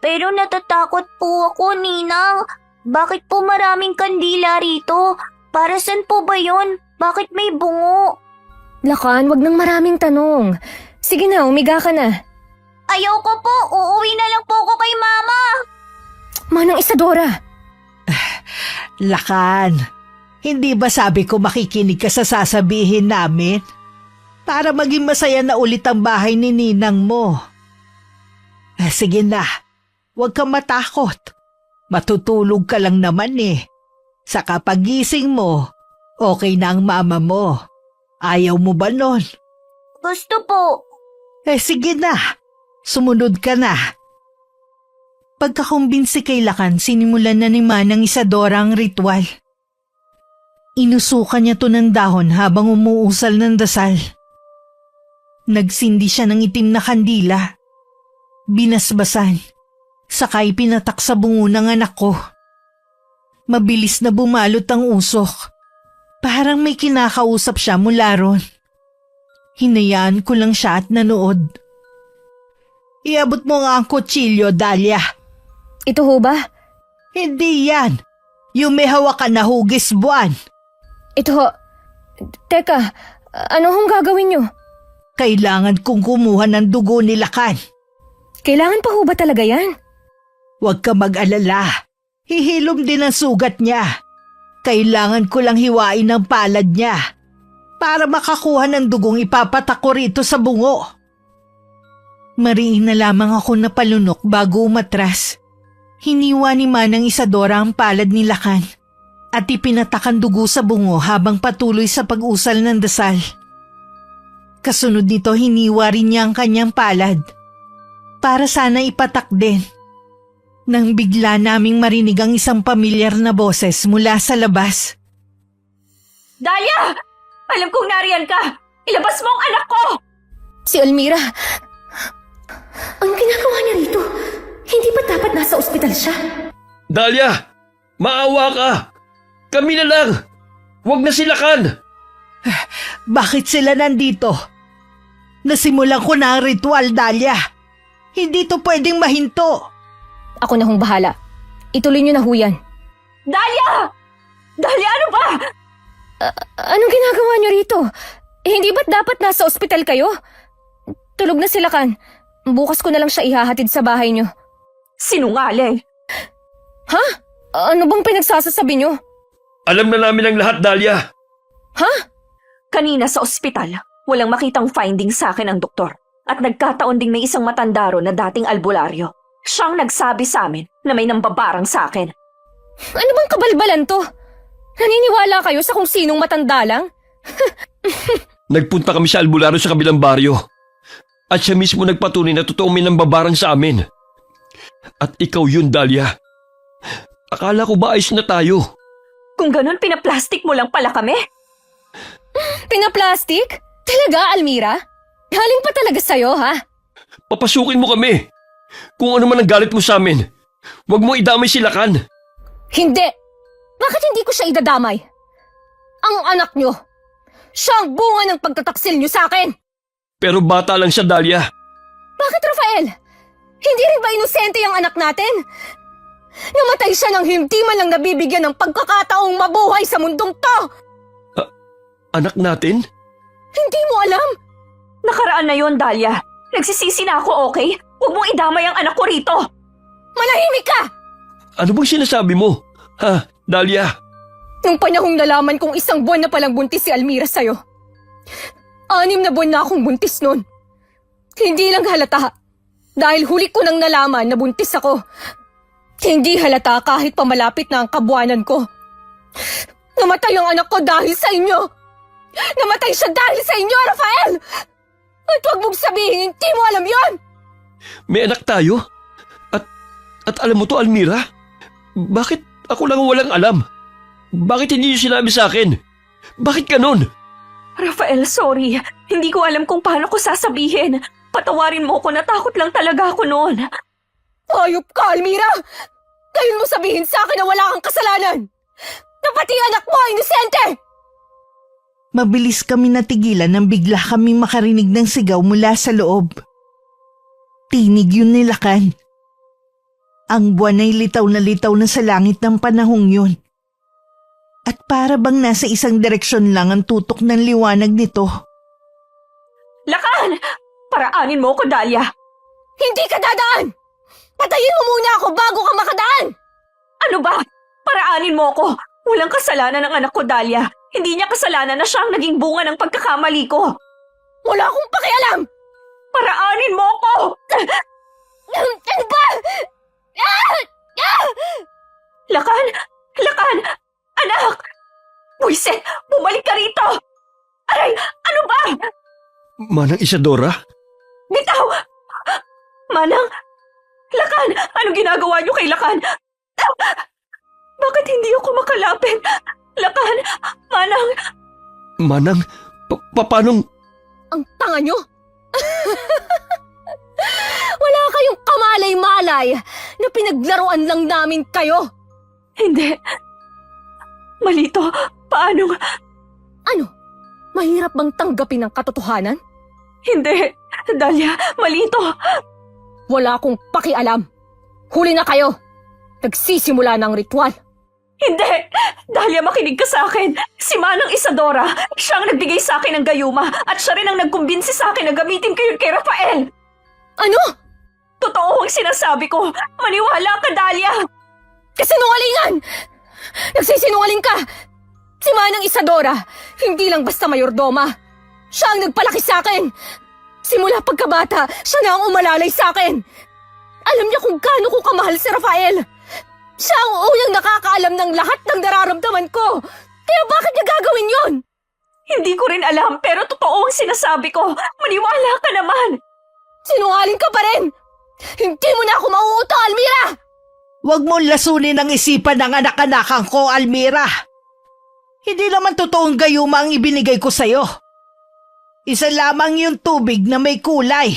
pero natatakot po ako, Ninang. Bakit po maraming kandila rito? Para saan po ba yun? Bakit may bungo? Lakan, wag nang maraming tanong. Sige na, umiga ka na. Ayoko po. Uuwi na lang po ako kay Mama. Manang Isadora. Lakan, hindi ba sabi ko makikinig ka sa sasabihin namin? Para maging masaya na ulit ang bahay ni ninang mo. Sige na, Huwag kang matakot. Matutulog ka lang naman eh. Sa kapagising mo, okay na ang mama mo. Ayaw mo ba nun? Gusto po. Sige na. Sumunod ka na. Pagkakumbinsi kay Lakan, sinimulan na ni Manang Isadora ang ritual. Inusukan niya to ng dahon habang umuusal ng dasal. Nagsindi siya ng itim na kandila. Binasbasan. Sakay pinatak sa bungo ng anak ko. Mabilis na bumalot ang usok. Parang may kinakausap siya mula ron. Hinayaan ko lang siya at nanood. Iabot mo nga ang kutsilyo, Dahlia. Ito ho ba? Hindi yan. Yung may hawakan na hugis buwan. Ito ho. Teka, ano hong gagawin nyo? Kailangan kong kumuha ng dugo ni Lakan. Kailangan pa ho ba talaga yan? Huwag ka mag-alala. Hihilom din ang sugat niya. Kailangan ko lang hiwain ang palad niya para makakuha ng dugong ipapatak ko rito sa bungo. Mariin na lamang ako napalunok bago umatras. Hiniwa ni Manang Isadora ang palad ni Lakan at ipinatak ang dugo sa bungo habang patuloy sa pag-usal ng dasal. Kasunod nito hiniwa rin niya ang kanyang palad para sana ipatak din. Nang bigla naming marinig ang isang pamilyar na boses mula sa labas. Dahlia! Alam kong nariyan ka! Ilabas mo ang anak ko! Si Almira. Ang ginagawa niya rito, hindi ba dapat nasa ospital siya? Dahlia! Maawa ka! Kami na lang! Huwag na si Lakan! Bakit sila nandito? Nasimulan ko na ang ritual, Dahlia. Hindi to pwedeng mahinto. Ako na hong bahala. Ituloy niyo na ho yan. Dahlia! Dahlia, ano ba? Anong ginagawa niyo rito? Hindi ba't dapat nasa ospital kayo? Tulog na sila kan. Bukas ko na lang siya ihahatid sa bahay niyo. Sinungaling! Ha? Ano bang pinagsasasabi niyo? Alam na namin ang lahat, Dahlia. Ha? Kanina sa ospital, walang makitang findings sa akin ang doktor. At nagkataon ding may isang matandaro na dating albularyo. Siyang nagsabi sa amin na may nambabarang sa akin. Ano bang kabalbalan to? Naniniwala kayo sa kung sinong matanda lang? Nagpunta kami sa albularyo sa kabilang baryo. At siya mismo nagpatunay na totoong may nambabarang sa amin. At ikaw yun, Dahlia. Akala ko ba ayos na tayo? Kung ganun, pinaplastik mo lang pala kami? Pinaplastik? Talaga, Almira? Galing pa talaga sa'yo, ha? Papasukin mo kami. Kung ano man ang galit mo sa amin, huwag mo idamay si Lakan. Hindi! Bakit hindi ko siya idadamay? Ang anak niyo, siya ang bunga ng pagtataksil niyo sa akin! Pero bata lang siya, Dahlia. Bakit, Rafael? Hindi rin ba inosente ang anak natin? Namatay siya nang hindi man lang nabibigyan ng pagkakataong mabuhay sa mundong to! Anak natin? Hindi mo alam? Nakaraan na yon, Dahlia. Nagsisisi na ako, okay? Huwag mong idamay ang anak ko rito! Manahimik ka! Ano bang sinasabi mo? Ha, Dahlia? Nung panahong nalaman kong 1 buwan na palang buntis si Almira sa'yo, 6 na buwan na akong buntis nun. Hindi lang halata. Dahil huli ko nang nalaman na buntis ako. Hindi halata kahit pamalapit na ang kabuanan ko. Namatay ang anak ko dahil sa inyo. Namatay siya dahil sa inyo, Rafael! At huwag mong sabihin, hindi mo alam yon! May anak tayo? At alam mo to, Almira? Bakit ako lang walang alam? Bakit hindi niyo sinabi sa akin? Bakit ganun? Rafael, sorry. Hindi ko alam kung paano ko sasabihin. Patawarin mo ko, natakot lang talaga ako noon. Ayop ka, Almira! Ngayon mo sabihin sa akin na wala kang kasalanan! Na pati anak mo ay inosente! Mabilis kami natigilan nang bigla kaming makarinig ng sigaw mula sa loob. Tinig yun ni Lakan. Ang buwan ay litaw na sa langit ng panahong yun. At para bang nasa isang direksyon lang ang tutok ng liwanag nito. Lakan! Paraanin mo ko, Dahlia. Hindi ka dadaan! Patayin mo muna ako bago ka makadaan! Ano ba? Paraanin mo ko. Walang kasalanan ng anak ko, Dahlia. Hindi niya kasalanan na siya ang naging bunga ng pagkakamali ko. Wala akong pakialam! Paraanin mo ko! Ano ba? Lakan! Lakan! Anak! Buisit! Bumalik ka rito! Aray! Ano ba? Manang Isadora? Bitaw! Manang! Lakan! Anong ginagawa niyo kay Lakan? Bakit hindi ako makalapit? Lakan! Manang! Manang, paanong... Ang tanga nyo! Wala kayong kamalay-malay na pinaglaruan lang namin kayo. Hindi. Malito, paano? Ano? Mahirap bang tanggapin ang katotohanan? Hindi. Dahlia, malito. Wala akong pakialam. Huli na kayo. Nagsisimula ng ritual. Hindi! Dahlia, makinig ka sa akin. Si Manang Isadora, siya ang nagbigay sa akin ng gayuma at siya rin ang nagkumbinsi sa akin na gamitin ko yun kay Rafael. Ano? Totoo ang sinasabi ko. Maniwala ka, Dahlia. Kasinungalingan! Nagsisinungaling ka! Si Manang Isadora, hindi lang basta mayordoma. Siya ang nagpalaki sa akin. Simula pagkabata, siya na ang umalalay sa akin. Alam niya kung gaano ko kamahal si Rafael. Siya ang unang nakakaalam ng lahat ng nararamdaman ko. Kaya bakit niya gagawin yon? Hindi ko rin alam, pero totoo ang sinasabi ko. Maniwala ka naman. Sinungaling ka pa rin! Hindi mo na ako mauuto, Almira! Huwag mong lasunin ang isipan ng anak-anakan ko, Almira. Hindi naman totoong gayuma ang ibinigay ko sa'yo. Isa lamang yung tubig na may kulay.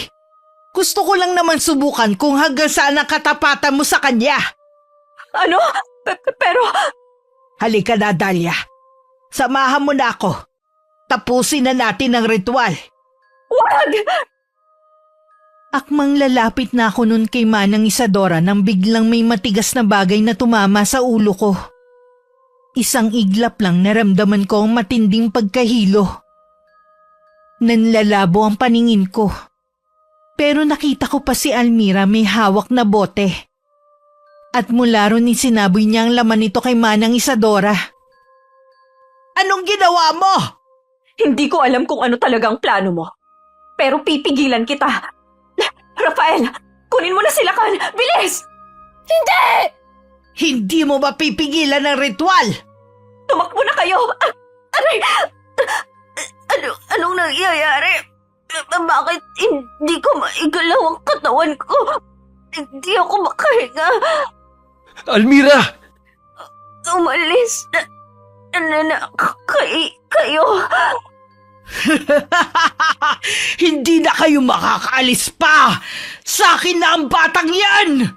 Gusto ko lang naman subukan kung hanggang saan ang katapatan mo sa kanya. Ano? Pero... Halika na, Dahlia. Samahan mo na ako. Tapusin na natin ang ritual. Wag! Akmang lalapit na ako nun kay Manang Isadora nang biglang may matigas na bagay na tumama sa ulo ko. Isang iglap lang naramdaman ko ang matinding pagkahilo. Nanlalabo ang paningin ko. Pero nakita ko pa si Almira may hawak na bote. At mula ron sinaboy niya ang laman nito kay Manang Isadora. Anong ginawa mo? Hindi ko alam kung ano talagang plano mo. Pero pipigilan kita. Rafael, kunin mo na si Lakan! Bilis! Hindi! Hindi mo ba pipigilan ang ritual? Tumakbo na kayo! Aray! Anong nangyayari? Bakit hindi ko maigalaw ang katawan ko? Hindi ako makahinga. Almira! Umalis na kayo. Hindi na kayo makakaalis pa! Sa akin na ang batang yan!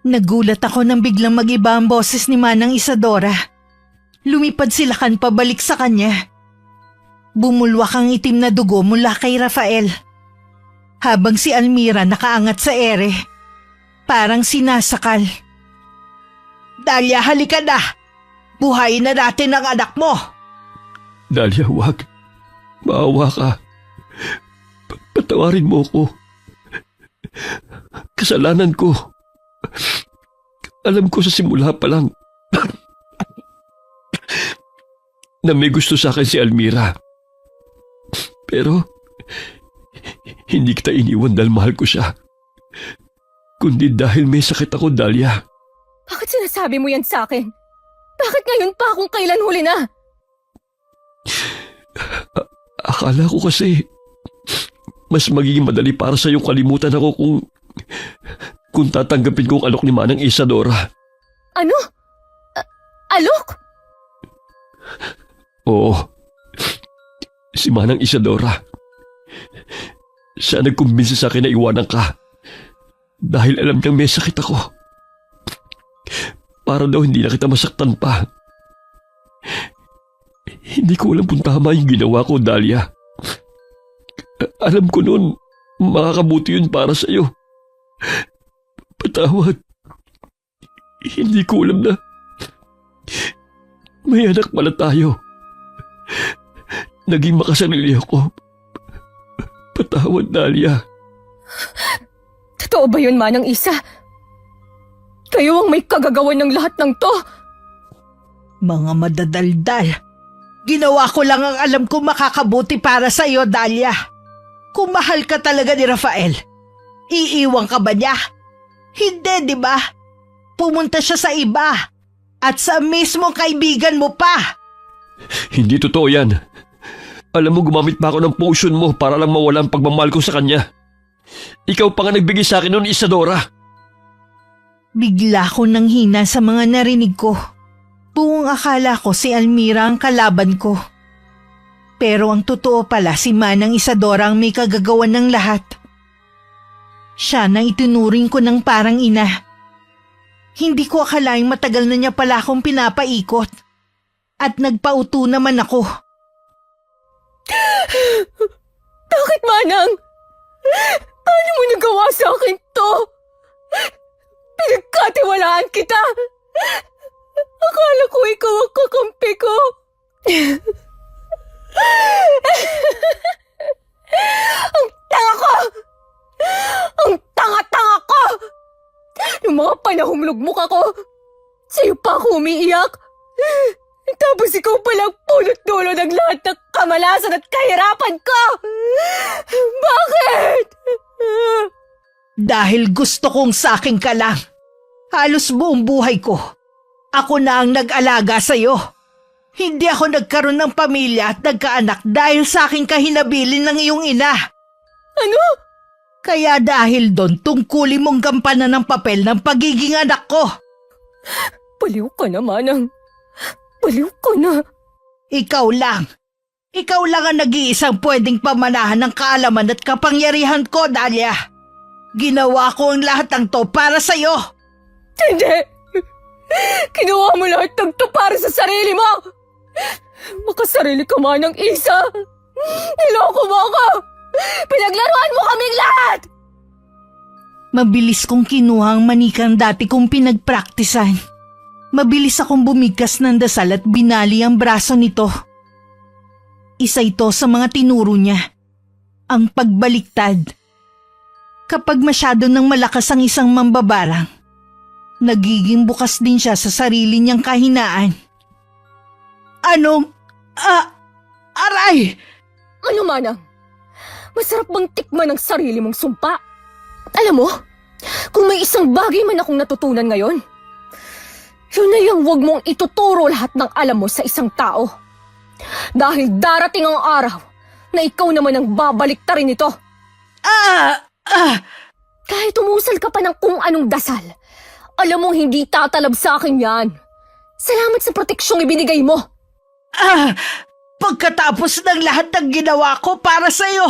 Nagulat ako nang biglang mag-iba ang boses ni Manang Isadora. Lumipad si Lakan pabalik sa kanya. Bumulwak ang itim na dugo mula kay Rafael. Habang si Almira nakaangat sa ere. Parang sinasakal. Dahlia, halika na! Buhayin na natin ang anak mo! Dahlia, wag. Maawa ka. Patawarin mo ko. Kasalanan ko. Alam ko sa simula pa lang na may gusto sa akin si Almira. Pero hindi kita iniwan dahil mahal ko siya. Kundi dahil may sakit ako, Dahlia. Bakit sinasabi mo yan sa akin? Bakit ngayon pa kung kailan huli na? Akala ko kasi mas magiging madali para sa iyong kalimutan ako kung tatanggapin ko ang alok ni Manang Isadora. Ano? Alok? Oo. Si Manang Isadora. Siya nagkumbinsi sa akin na iwanan ka dahil alam niyang may sakit ako. Para daw hindi na kita masaktan pa. Hindi ko alam kung tama yung ginawa ko, Dahlia. Alam ko noon, makakabuti yun para sa'yo. Patawad. Hindi ko alam na may anak pala tayo. Naging makasarili ako. Patawad, Dahlia. Totoo ba yun, Manang Isa? Kayo ang may kagagawan ng lahat ng to? Mga madadaldal. Ginawa ko lang ang alam ko makakabuti para sa iyo, Dahlia. Kung mahal ka talaga ni Rafael, iiwan ka ba niya? Hindi, di ba? Pumunta siya sa iba. At sa mismong kaibigan mo pa. Hindi totoo yan. Alam mo, gumamit pa ako ng potion mo para lang mawala ang pagmamahal ko sa kanya. Ikaw pa nga nagbigay sa akin noon, Isadora. Bigla ko nang hina sa mga narinig ko. Buong akala ko si Almira ang kalaban ko. Pero ang totoo pala si Manang Isadora ang may kagagawan ng lahat. Siya na itinuring ko ng parang ina. Hindi ko akalaing matagal na niya pala akong pinapaikot. At nagpauto naman ako. Bakit, Manang? Paano mo nagawa sa akin to? Pinagkatiwalaan kita. Akala ko ikaw ang kakampi ko. Ang tanga ko! Ang tanga-tanga ko! Yung mga panahong lugmok ako, sa'yo pa ako umiiyak. Tapos ikaw palang punot-dulo ng lahat ng kamalasan at kahirapan ko! Bakit? Dahil gusto kong saking ka lang. Halos buong buhay ko. Ako na ang nag-alaga sa'yo. Hindi ako nagkaroon ng pamilya at nagkaanak dahil sa aking kahinabilin ng iyong ina. Ano? Kaya dahil doon, tungkulin mong gampanan ng papel ng pagiging anak ko. Baliw ka na, Manang. Baliw ka na. Ikaw lang. Ikaw lang ang nag-iisang pwedeng pamanahan ng kaalaman at kapangyarihan ko, Dahlia. Ginawa ko ang lahat ng to para sa'yo. Hindi! Kinuha mo lahat ng to para sa sarili mo! Makasarili ka man ng isa! Niloko mo ako! Pinaglaruan mo kaming lahat! Mabilis kong kinuha ang manikang dati kong pinagpraktisan. Mabilis akong bumigkas ng dasal at binali ang braso nito. Isa ito sa mga tinuro niya. Ang pagbaliktad. Kapag masyado nang malakas ang isang mambabarang, nagiging bukas din siya sa sarili niyang kahinaan. Aray! Ano, Manang? Masarap bang tikman ang sarili mong sumpa? Alam mo, kung may isang bagay man akong natutunan ngayon, yun na yung huwag mong ituturo lahat ng alam mo sa isang tao. Dahil darating ang araw na ikaw naman ang babaliktarin nito. Kahit umusal ka pa ng kung anong dasal, alam mong hindi tatalab sa akin yan. Salamat sa proteksyong ibinigay mo. Pagkatapos ng lahat ng ginawa ko para sa'yo,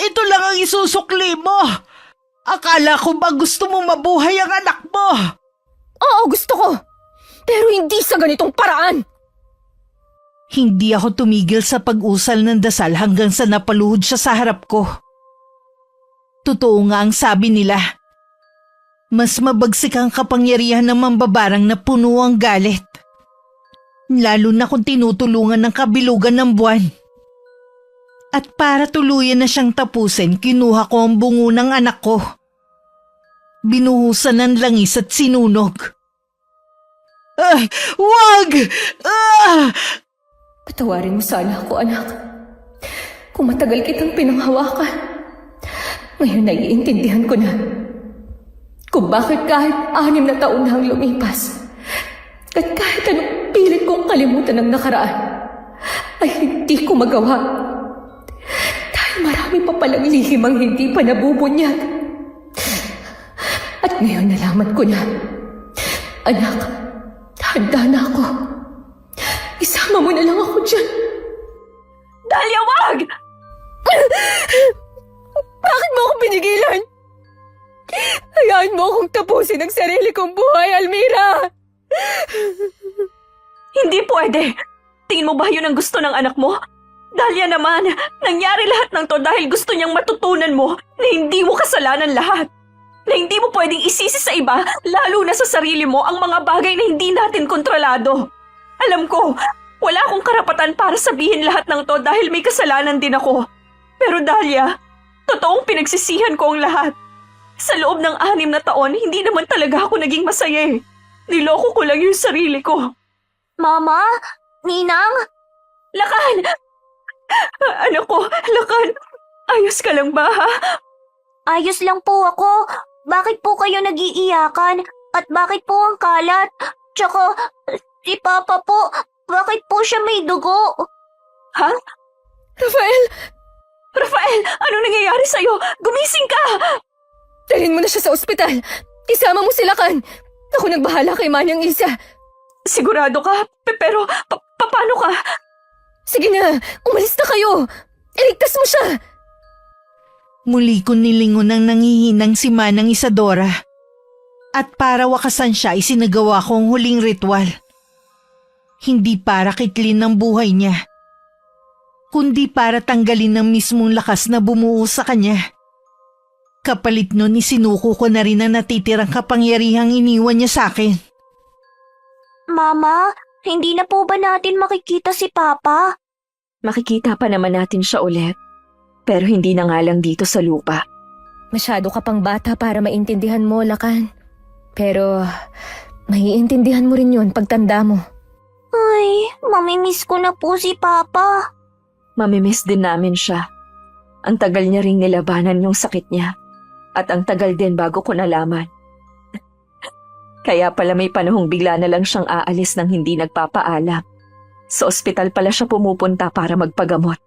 ito lang ang isusukli mo. Akala ko ba gusto mo mabuhay ang anak mo? Oo, gusto ko. Pero hindi sa ganitong paraan. Hindi ako tumigil sa pag-usal ng dasal hanggang sa napaluhod siya sa harap ko. Totoo nga ang sabi nila. Mas mabagsik ang kapangyarihan ng mambabarang na puno ang galit. Lalo na kung tinutulungan ng kabilugan ng buwan. At para tuluyan na siyang tapusin, kinuha ko ang bungo ng anak ko. Binuhusan ng langis at sinunog. Wag! Patawarin mo sana ako, anak. Kung matagal kitang pinanghawakan, ngayon naiintindihan ko na kung bakit kahit 6 na taon na ang lumipas at kahit anong pilit kong kalimutan ng nakaraan ay hindi ko magawa. Dahil marami pa palang lihim ang hindi pa nabubunyag. At ngayon nalaman ko na, anak, handa na ako. Isama mo na lang ako dyan. Dahlia, wag! Bakit mo ako pinigilan? Hayaan mo akong tapusin ang sarili kong buhay, Almira! Hindi pwede. Tingin mo ba yun ang gusto ng anak mo? Dahlia naman, nangyari lahat ng to dahil gusto niyang matutunan mo na hindi mo kasalanan lahat. Na hindi mo pwedeng isisi sa iba, lalo na sa sarili mo, ang mga bagay na hindi natin kontrolado. Alam ko, wala akong karapatan para sabihin lahat ng to dahil may kasalanan din ako. Pero Dahlia, totoong pinagsisihan ko ang lahat. Sa loob ng 6 na taon, hindi naman talaga ako naging masaya eh. Niloko ko lang yung sarili ko. Mama? Ninang? Lakan! Anak ko, Lakan, ayos ka lang ba ha? Ayos lang po ako. Bakit po kayo nagiiyakan? At bakit po ang kalat? Tsaka, si Papa po, bakit po siya may dugo? Ha? Rafael, Rafael, ano nangyayari sa'yo? Gumising ka! dalhin mo na siya sa ospital. Isama mo sila, Kan. Ako nagbahala kay Manang Isa. Sigurado ka? Pero, paano ka? Sige na, umalis na kayo. Iligtas mo siya. Muli ko nilingon ang nangihinang si Manang Isadora. At para wakasan siya, isinagawa ko ang huling ritual. Hindi para kitlin ng buhay niya, kundi para tanggalin ang mismong lakas na bumuo sa kanya. Kapalit nun, isinuko ko na rin ang natitirang kapangyarihang iniwan niya sa akin. Mama, hindi na po ba natin makikita si Papa? Makikita pa naman natin siya ulit. Pero hindi na nga lang dito sa lupa. Masyado ka pang bata para maintindihan mo, Lakan. Pero, maiintindihan mo rin yun pagtanda mo. Ay, mamimiss ko na po si Papa. Mamimiss din namin siya. Ang tagal niya ring nilabanan yung sakit niya. At ang tagal din bago ko nalaman. Kaya pala may panahong bigla na lang siyang aalis nang hindi nagpapaalam. Sa ospital pala siya pumupunta para magpagamot.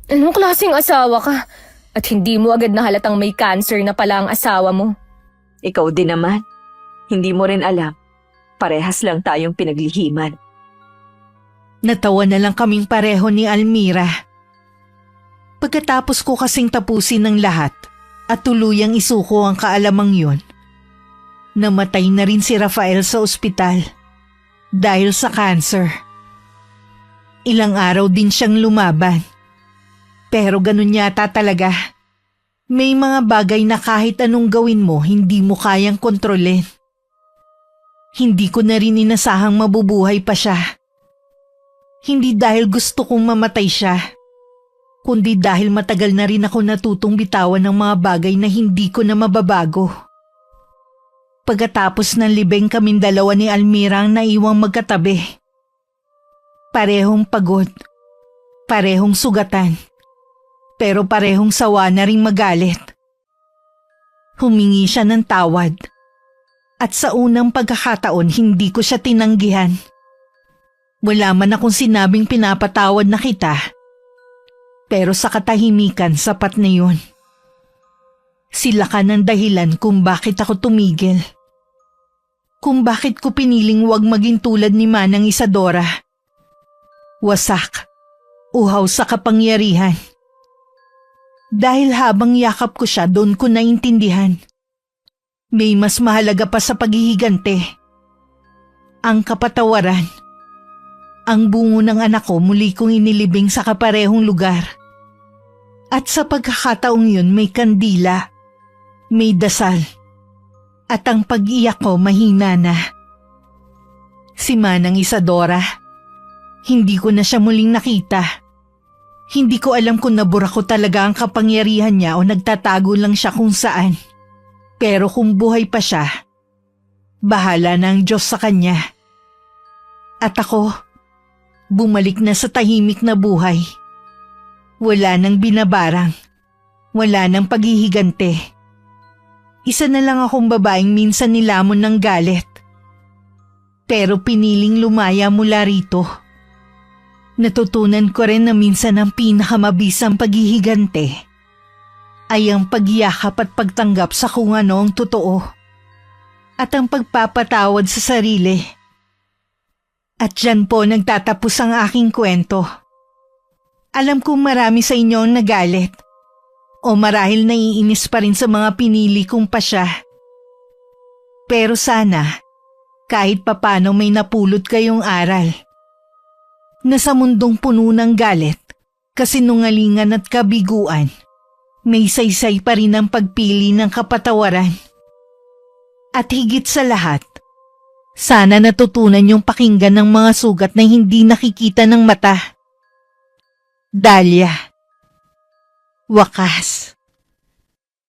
Anong klaseng asawa ka? At hindi mo agad nahalatang may cancer na pala ang asawa mo. Ikaw din naman. Hindi mo rin alam. Parehas lang tayong pinaglihiman. Natawa na lang kaming pareho ni Almira. Pagkatapos ko kasing tapusin ng lahat at tuluyang isuko ang kaalamang yun, namatay na rin si Rafael sa ospital dahil sa cancer. Ilang araw din siyang lumaban. Pero ganun yata talaga. May mga bagay na kahit anong gawin mo, hindi mo kayang kontrolin. Hindi ko na rin inasahang mabubuhay pa siya. Hindi dahil gusto kong mamatay siya, kundi dahil matagal na rin ako natutong bitawan ng mga bagay na hindi ko na mababago. Pagkatapos ng libeng kaming dalawa ni Almira ang naiwang magkatabi. Parehong pagod, parehong sugatan, pero parehong sawa na ring magalit. Humingi siya ng tawad. At sa unang pagkakataon, hindi ko siya tinanggihan. Wala man akong sinabing pinapatawad na kita. Pero sa katahimikan, sapat na yun. Sila ka ng dahilan kung bakit ako tumigil. Kung bakit ko piniling wag maging tulad ni Manang Isadora. Wasak, uhaw sa kapangyarihan. Dahil habang yakap ko siya, doon ko naintindihan. May mas mahalaga pa sa paghihigante. Ang kapatawaran. Ang bungo ng anak ko muli kong inilibing sa kaparehong lugar. At sa pagkakataong yun may kandila, may dasal, at ang pag-iyak ko mahina na. Si Manang Isadora, hindi ko na siya muling nakita. Hindi ko alam kung nabura ko talaga ang kapangyarihan niya o nagtatago lang siya kung saan. Pero kung buhay pa siya, bahala na ang Diyos sa kanya. At ako, bumalik na sa tahimik na buhay. Wala nang binabarang, wala nang paghihigante. Isa na lang akong babaeng minsan nilamon ng galit. Pero piniling lumaya mula rito. Natutunan ko rin na minsan ang pinakamabisang paghihigante ay ang pagyakap at pagtanggap sa kung ano ang totoo at ang pagpapatawad sa sarili. At dyan po nagtatapos ang aking kwento. Alam kong marami sa inyo ang nagalit o marahil naiinis pa rin sa mga pinili kong pasya. Pero sana, kahit papano may napulot kayong aral. Na sa mundong puno ng galit, kasinungalingan at kabiguan, may saysay pa rin ang pagpili ng kapatawaran. At higit sa lahat, sana natutunan yung pakinggan ng mga sugat na hindi nakikita ng mata. Dahlia. Wakas.